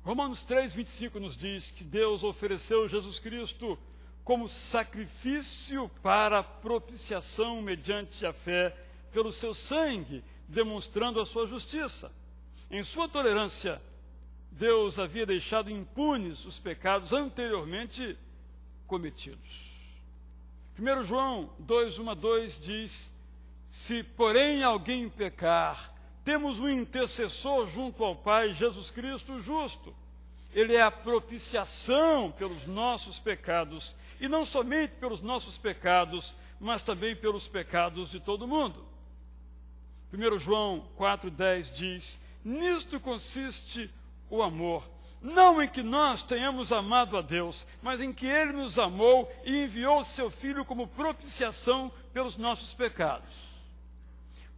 Romanos 3, 25 nos diz que Deus ofereceu Jesus Cristo como sacrifício para propiciação mediante a fé pelo seu sangue, demonstrando a sua justiça. Em sua tolerância, Deus havia deixado impunes os pecados anteriormente cometidos. 1 João 2, 1 a 2 diz: se porém alguém pecar, temos um intercessor junto ao Pai, Jesus Cristo justo. Ele é a propiciação pelos nossos pecados, e não somente pelos nossos pecados, mas também pelos pecados de todo mundo. 1 João 4,10 diz: nisto consiste o amor, não em que nós tenhamos amado a Deus, mas em que Ele nos amou e enviou o seu Filho como propiciação pelos nossos pecados.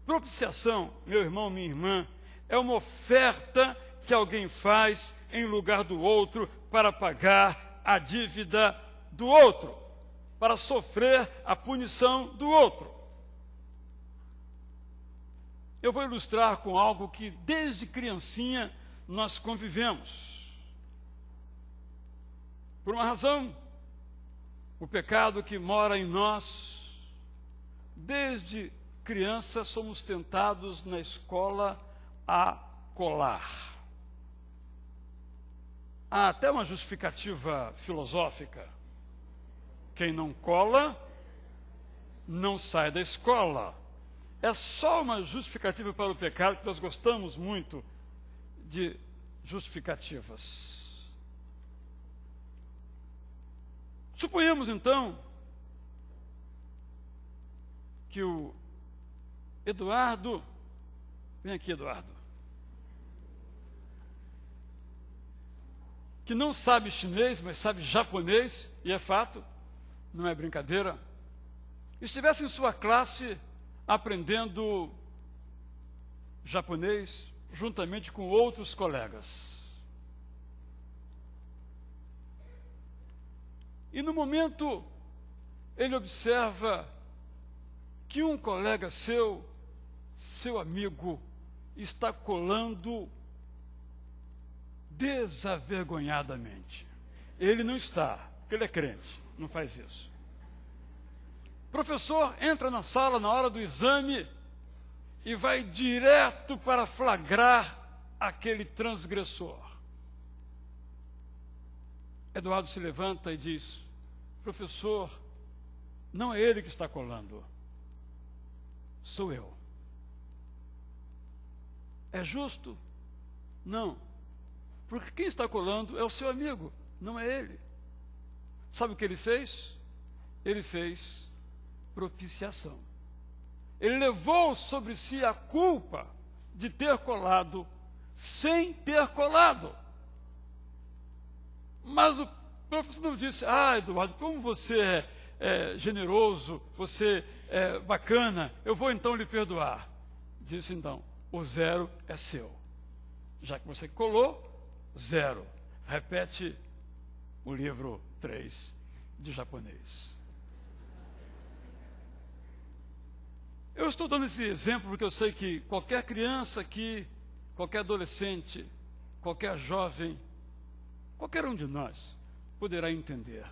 Propiciação, meu irmão, minha irmã, é uma oferta que alguém faz em lugar do outro para pagar a dívida do outro, para sofrer a punição do outro. Eu vou ilustrar com algo que desde criancinha nós convivemos. Por uma razão, o pecado que mora em nós desde criança somos tentados na escola a colar. Há até uma justificativa filosófica. Quem não cola, não sai da escola. É só uma justificativa para o pecado, que nós gostamos muito de justificativas. Suponhamos, então, que o Eduardo... Vem aqui, Eduardo. Que não sabe chinês, mas sabe japonês, e é fato, não é brincadeira, estivesse em sua classe aprendendo japonês juntamente com outros colegas. E no momento ele observa que um colega seu amigo, está colando desavergonhadamente. Ele não está, porque ele é crente, não faz isso. O professor entra na sala na hora do exame e vai direto para flagrar aquele transgressor. Eduardo se levanta e diz: professor, não é ele que está colando, sou eu. É justo? Não. Porque quem está colando é o seu amigo, não é ele. Sabe o que ele fez? Ele fez propiciação. Ele levou sobre si a culpa de ter colado sem ter colado. Mas o professor não disse: Eduardo, como você é generoso, você é bacana, eu vou então lhe perdoar. Disse então: o 0 é seu. Já que você colou, 0. Repete o livro 3 de japonês. Eu estou dando esse exemplo porque eu sei que qualquer criança aqui, qualquer adolescente, qualquer jovem, qualquer um de nós poderá entender.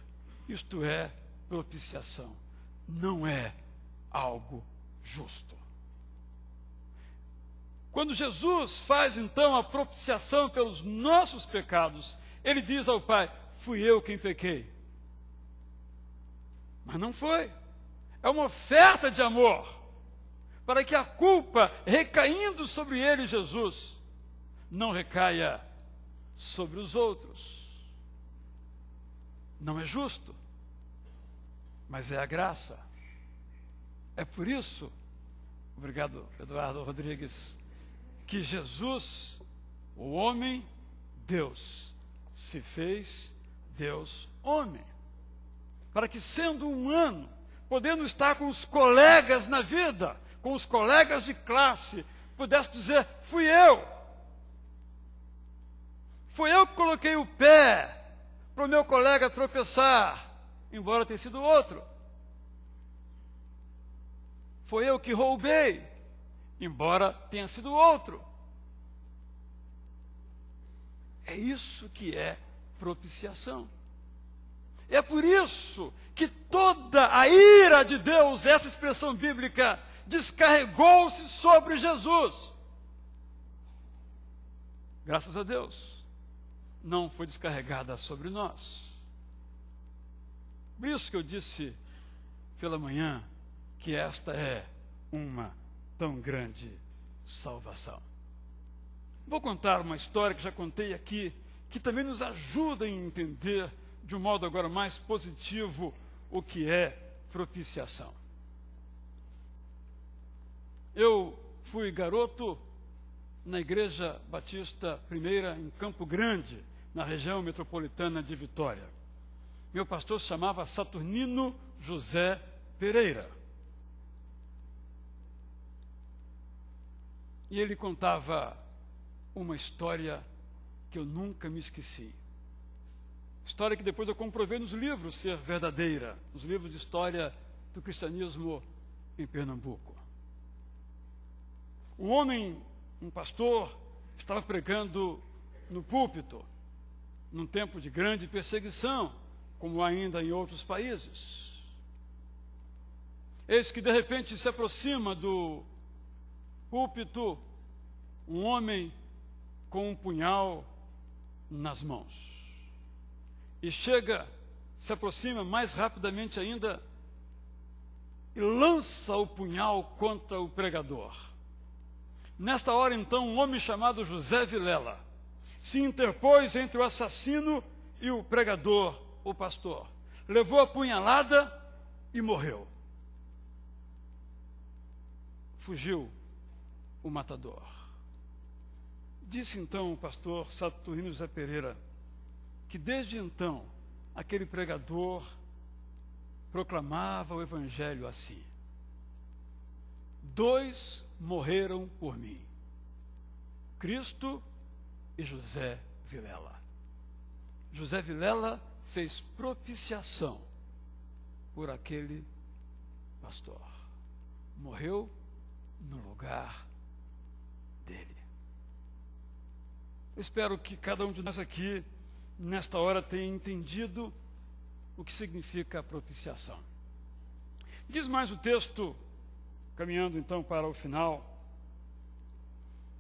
Isto é propiciação. Não é algo justo. Quando Jesus faz então a propiciação pelos nossos pecados, ele diz ao Pai: fui eu quem pequei. Mas não foi. É uma oferta de amor, para que a culpa, recaindo sobre ele, Jesus, não recaia sobre os outros. Não é justo, mas é a graça. É por isso, obrigado, Eduardo Rodrigues, que Jesus, o homem, Deus, se fez Deus homem, para que, sendo humano, podendo estar com os colegas na vida, com os colegas de classe, pudesse dizer: fui eu que coloquei o pé para o meu colega tropeçar, embora tenha sido outro. Foi eu que roubei, embora tenha sido outro. É isso que é propiciação. É por isso que toda a ira de Deus, essa expressão bíblica, descarregou-se sobre Jesus. Graças a Deus, não foi descarregada sobre nós. Por isso que eu disse pela manhã que esta é uma tão grande salvação. Vou contar uma história que já contei aqui, que também nos ajuda a entender de um modo agora mais positivo o que é propiciação. Eu fui garoto na Igreja Batista Primeira em Campo Grande, na região metropolitana de Vitória. Meu pastor se chamava Saturnino José Pereira. E ele contava uma história que eu nunca me esqueci. História que depois eu comprovei nos livros ser verdadeira, nos livros de história do cristianismo em Pernambuco. Um homem, um pastor, estava pregando no púlpito, num tempo de grande perseguição, como ainda em outros países. Eis que de repente se aproxima do púlpito um homem com um punhal nas mãos. E se aproxima mais rapidamente ainda e lança o punhal contra o pregador. Nesta hora, então, um homem chamado José Vilela se interpôs entre o assassino e o pregador, o pastor. Levou a punhalada e morreu. Fugiu o matador. Disse então o pastor Saturnino José Pereira que desde então aquele pregador proclamava o evangelho assim: 2 morreram por mim, Cristo e José Vilela. José Vilela fez propiciação por aquele pastor. Morreu no lugar dele. Eu espero que cada um de nós aqui, nesta hora, tenha entendido o que significa a propiciação. Diz mais o texto, caminhando então para o final,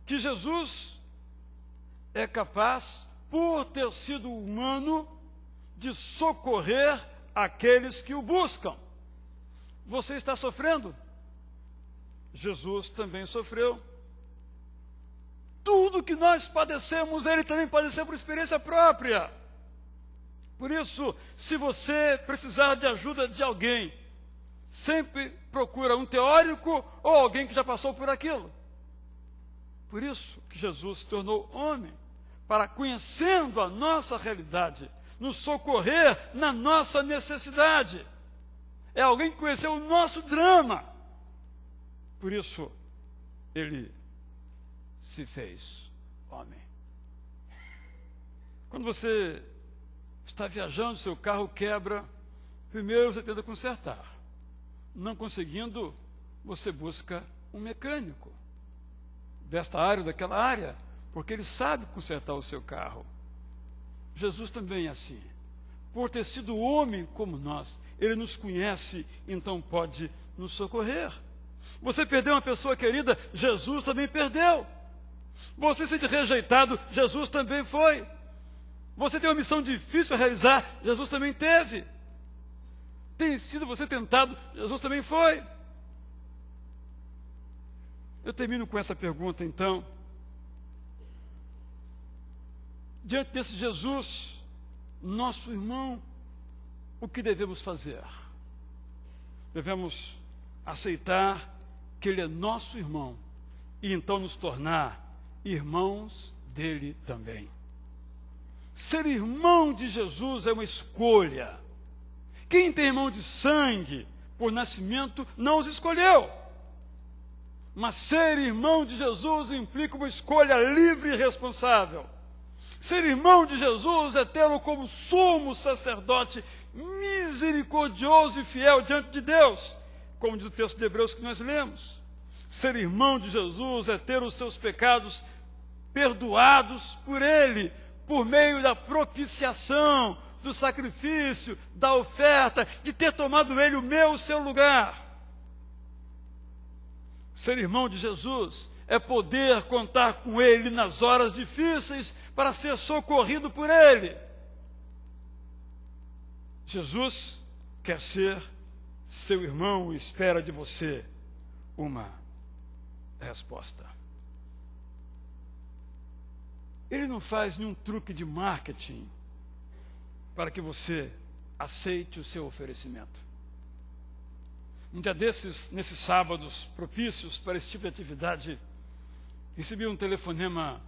que Jesus é capaz, por ter sido humano, de socorrer aqueles que o buscam. Você está sofrendo? Jesus também sofreu. Tudo que nós padecemos, ele também padeceu por experiência própria. Por isso, se você precisar de ajuda de alguém, sempre procura um teórico ou alguém que já passou por aquilo. Por isso que Jesus se tornou homem, para, conhecendo a nossa realidade, nos socorrer na nossa necessidade. É alguém que conheceu o nosso drama. Por isso, ele se fez homem. Quando você está viajando, seu carro quebra, primeiro você tenta consertar. Não conseguindo, você busca um mecânico desta área ou daquela área, porque ele sabe consertar o seu carro. Jesus também é assim. Por ter sido homem como nós, ele nos conhece, então pode nos socorrer. Você perdeu uma pessoa querida, Jesus também perdeu. Você se sente rejeitado, Jesus também foi. Você tem uma missão difícil a realizar, Jesus também teve. Tem sido você tentado, Jesus também foi. Eu termino com essa pergunta, então. Diante desse Jesus, nosso irmão, o que devemos fazer? Devemos aceitar que ele é nosso irmão e então nos tornar irmãos dele também. Ser irmão de Jesus é uma escolha. Quem tem irmão de sangue por nascimento não os escolheu. Mas ser irmão de Jesus implica uma escolha livre e responsável. Ser irmão de Jesus é tê-lo como sumo sacerdote misericordioso e fiel diante de Deus, como diz o texto de Hebreus que nós lemos. Ser irmão de Jesus é ter os seus pecados perdoados por Ele, por meio da propiciação, do sacrifício, da oferta, de ter tomado Ele o seu lugar. Ser irmão de Jesus é poder contar com Ele nas horas difíceis para ser socorrido por Ele. Jesus quer ser seu irmão e espera de você uma resposta. Ele não faz nenhum truque de marketing para que você aceite o seu oferecimento. Um dia desses, nesses sábados propícios para esse tipo de atividade, recebi um telefonema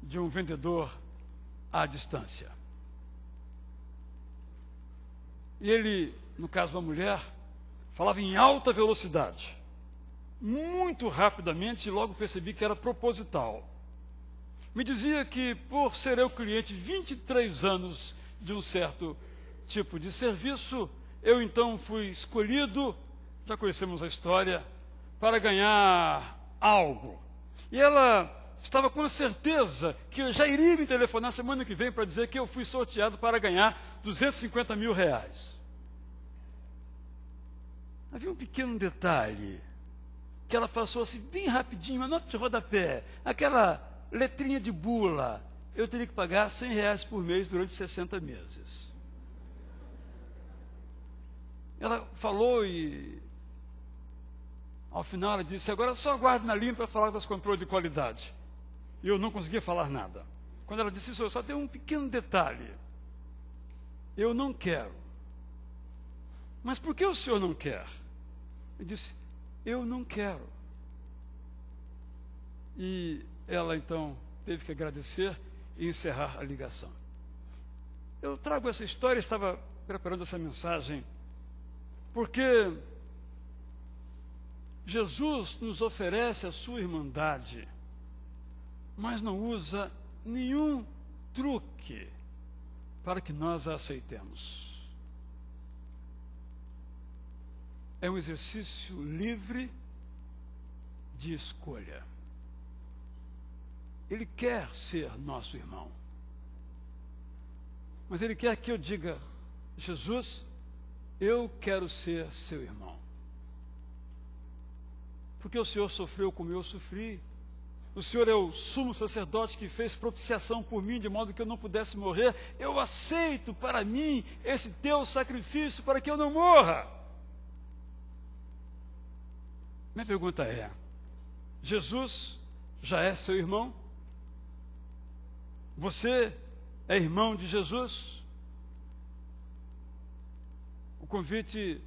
de um vendedor à distância. E ele, no caso uma mulher, falava em alta velocidade, muito rapidamente, e logo percebi que era proposital. Me dizia que, por ser eu cliente 23 anos de um certo tipo de serviço, eu então fui escolhido, já conhecemos a história, para ganhar algo. E ela estava com a certeza que eu já iria me telefonar semana que vem para dizer que eu fui sorteado para ganhar R$250 mil. havia um pequeno detalhe, que ela passou assim, bem rapidinho, uma nota de rodapé, aquela letrinha de bula, eu teria que pagar R$100 por mês durante 60 meses. Ela falou e, ao final, ela disse, agora só aguarde na linha para falar dos controles de qualidade. E eu não conseguia falar nada. Quando ela disse isso, eu só tenho um pequeno detalhe. Eu não quero. Mas por que o senhor não quer? Eu disse, eu não quero. E ela, então, teve que agradecer e encerrar a ligação. Eu trago essa história, estava preparando essa mensagem, porque Jesus nos oferece a sua irmandade, mas não usa nenhum truque para que nós a aceitemos. É um exercício livre de escolha. Ele quer ser nosso irmão. Mas Ele quer que eu diga, Jesus, eu quero ser seu irmão. Porque o Senhor sofreu como eu sofri. O Senhor é o sumo sacerdote que fez propiciação por mim, de modo que eu não pudesse morrer. Eu aceito para mim esse teu sacrifício para que eu não morra. Minha pergunta é, Jesus já é seu irmão? Você é irmão de Jesus? O convite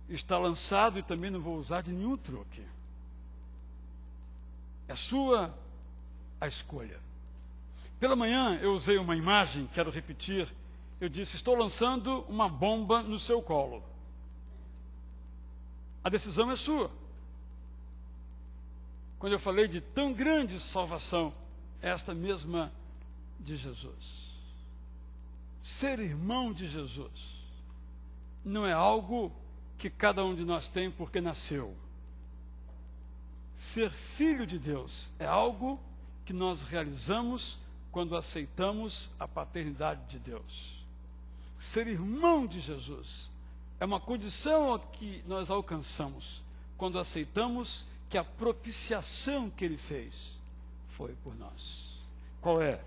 está lançado e também não vou usar de nenhum truque. É sua a escolha. Pela manhã eu usei uma imagem, quero repetir. Eu disse, estou lançando uma bomba no seu colo. A decisão é sua. Quando eu falei de tão grande salvação, esta mesma de Jesus. Ser irmão de Jesus não é algo que cada um de nós tem porque nasceu. Ser filho de Deus é algo que nós realizamos quando aceitamos a paternidade de Deus. Ser irmão de Jesus é uma condição que nós alcançamos quando aceitamos que a propiciação que Ele fez foi por nós. Qual é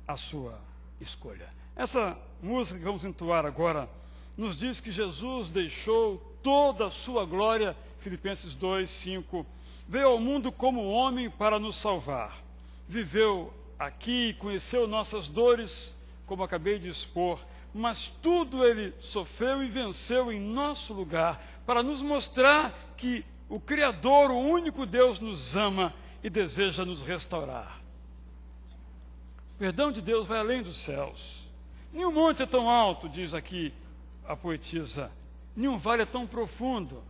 a sua escolha? Essa música que vamos entoar agora nos diz que Jesus deixou toda a sua glória, Filipenses 2:5, veio ao mundo como homem para nos salvar. Viveu aqui e conheceu nossas dores, como acabei de expor, mas tudo Ele sofreu e venceu em nosso lugar, para nos mostrar que o Criador, o único Deus, nos ama e deseja nos restaurar. O perdão de Deus vai além dos céus. Nenhum monte é tão alto, diz aqui a poetisa, nenhum vale é tão profundo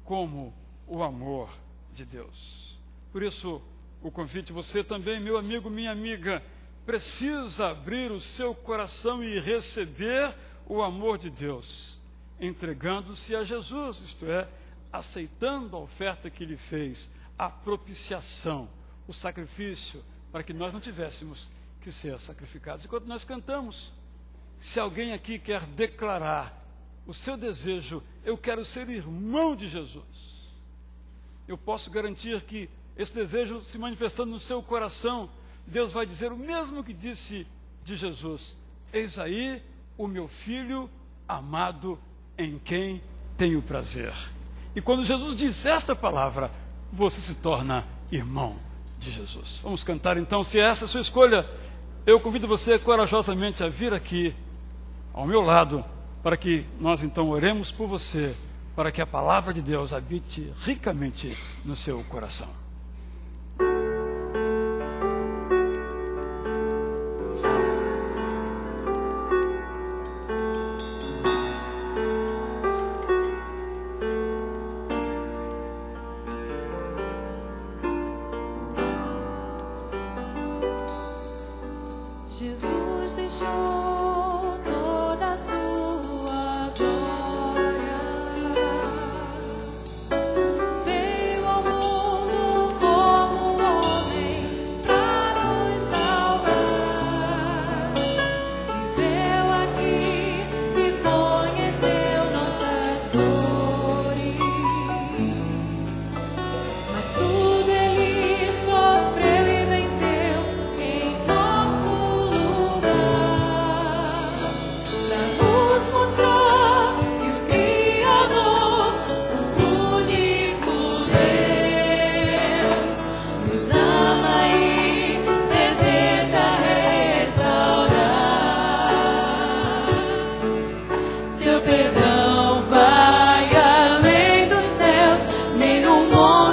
como o amor de Deus. Por isso, o convite, você também, meu amigo, minha amiga, precisa abrir o seu coração e receber o amor de Deus, entregando-se a Jesus, isto é, aceitando a oferta que Ele fez, a propiciação, o sacrifício, para que nós não tivéssemos que ser sacrificados. Enquanto nós cantamos, se alguém aqui quer declarar o seu desejo, eu quero ser irmão de Jesus, eu posso garantir que esse desejo se manifestando no seu coração, Deus vai dizer o mesmo que disse de Jesus, eis aí o meu filho amado em quem tenho prazer. E quando Jesus diz esta palavra, você se torna irmão de Jesus. Vamos cantar então, se essa é a sua escolha, eu convido você corajosamente a vir aqui ao meu lado, para que nós então oremos por você, para que a palavra de Deus habite ricamente no seu coração. Jesus deixou toda a sua glória, veio ao mundo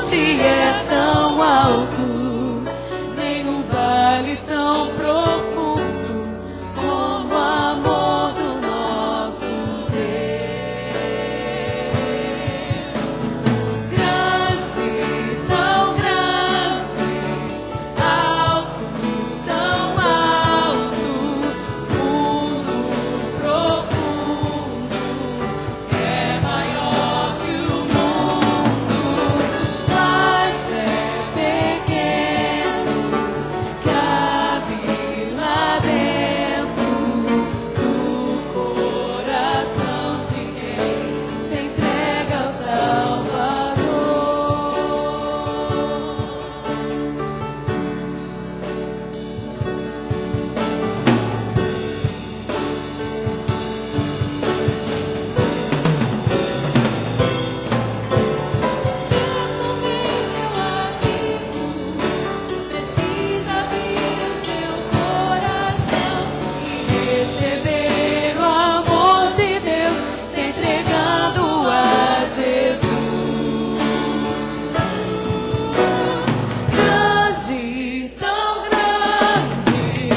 monte é tão alto, nenhum vale tão profundo como o amor do nosso Deus. Grande, tão grande, alto, tão alto, fundo, profundo, é maior que o mundo, mas é pequeno, cabe lá dentro do coração de quem se entrega ao Salvador. Precisa abrir o seu coração e receber o amor de Deus, se entregando a Jesus. Grande, tão grande,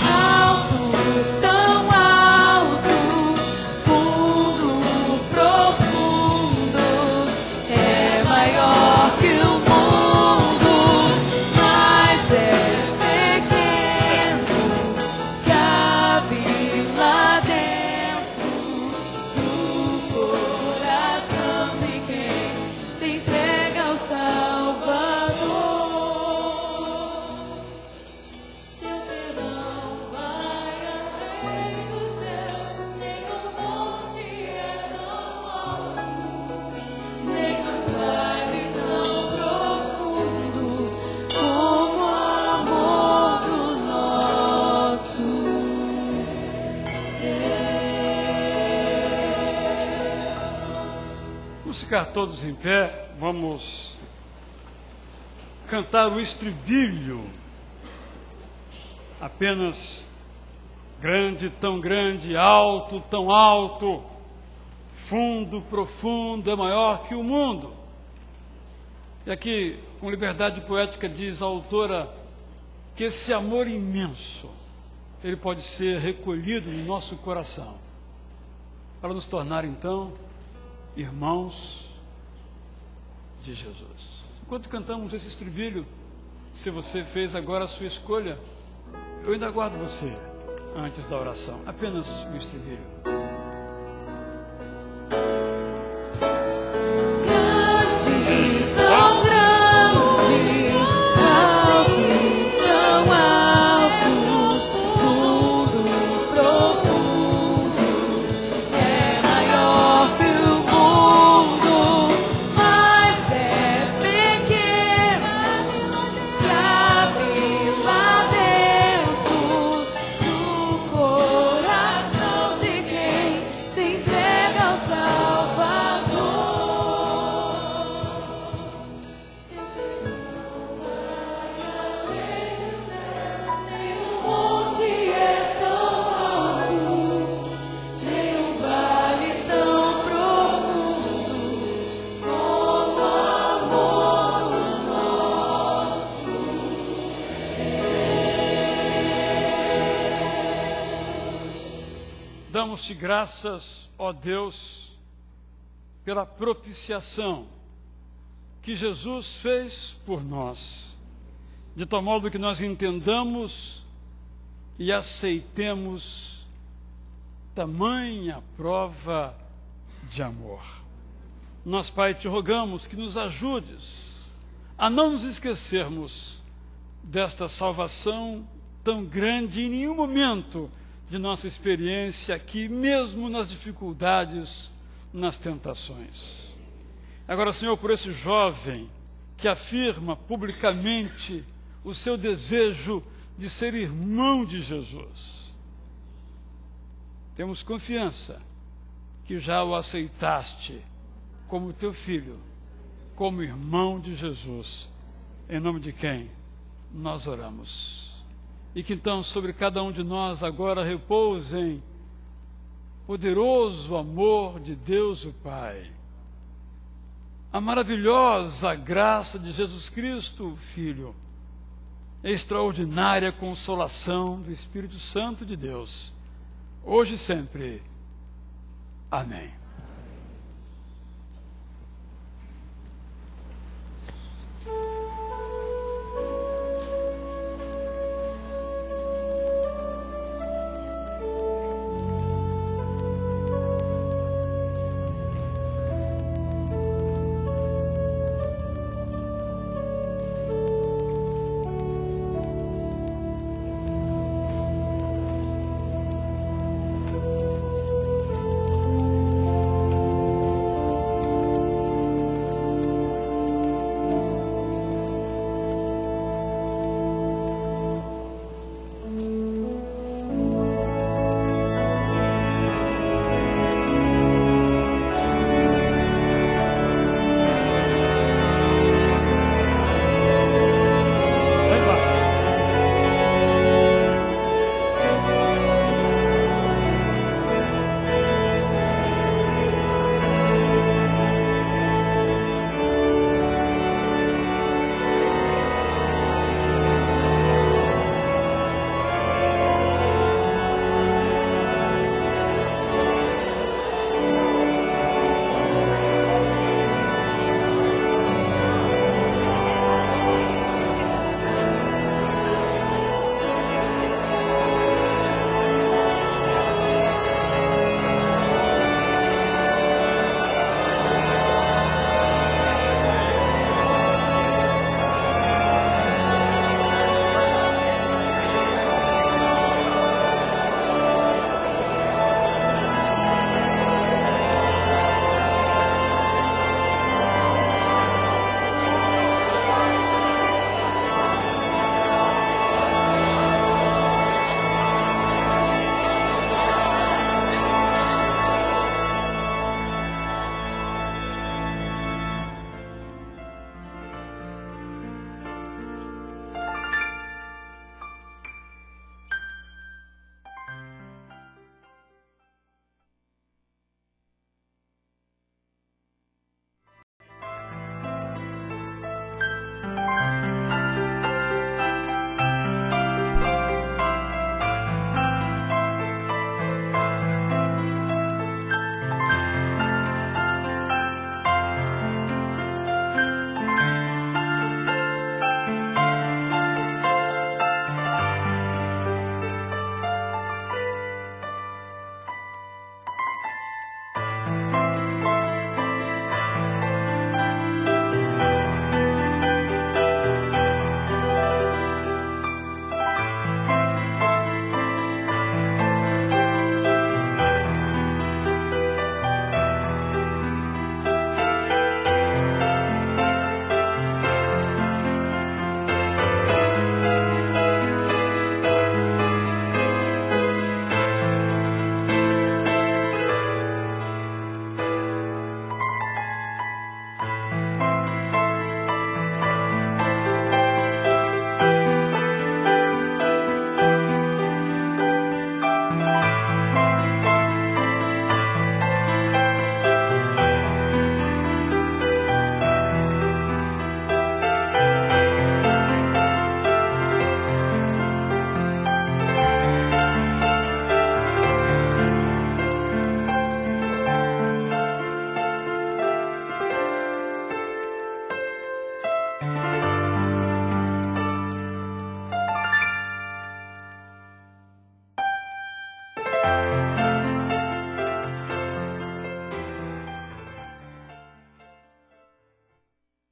alto, tão alto, fundo, profundo, é maior que o mundo, mas é pequeno, cabe lá dentro do coração de quem se entrega ao Salvador. Seu perdão vai além do céu, nenhum monte é tão alto, nenhum vale tão profundo como o amor do nosso Vamos ficar todos em pé, vamos cantar o estribilho. Apenas grande, alto, tão alto, fundo, profundo, é maior que o mundo. E aqui, com liberdade poética, diz a autora que esse amor imenso, ele pode ser recolhido no nosso coração, para nos tornar, então, irmãos de Jesus. Enquanto cantamos esse estribilho, se você fez agora a sua escolha, eu ainda aguardo você antes da oração. Apenas o estribilho. grande, tão grande, alto, tão alto, fundo, profundo, é maior que o mundo, mas é pequeno, cabe lá dentro do coração de quem se entrega ao Salvador. Nenhum monte é tão alto, nenhum vale tão profundo como o amor do nosso Damos-te graças, ó Deus, pela propiciação que Jesus fez por nós, de tal modo que nós entendamos e aceitemos tamanha prova de amor. Nós, Pai, te rogamos que nos ajudes a não nos esquecermos desta salvação tão grande em nenhum momento de nossa experiência aqui, mesmo nas dificuldades, nas tentações. Agora, Senhor, por esse jovem que afirma publicamente o seu desejo de ser irmão de Jesus, temos confiança que já o aceitaste como teu filho, como irmão de Jesus, em nome de quem nós oramos. E que então sobre cada um de nós agora repousem poderoso amor de Deus o Pai, a maravilhosa graça de Jesus Cristo, Filho, a extraordinária consolação do Espírito Santo de Deus, hoje e sempre. Amém.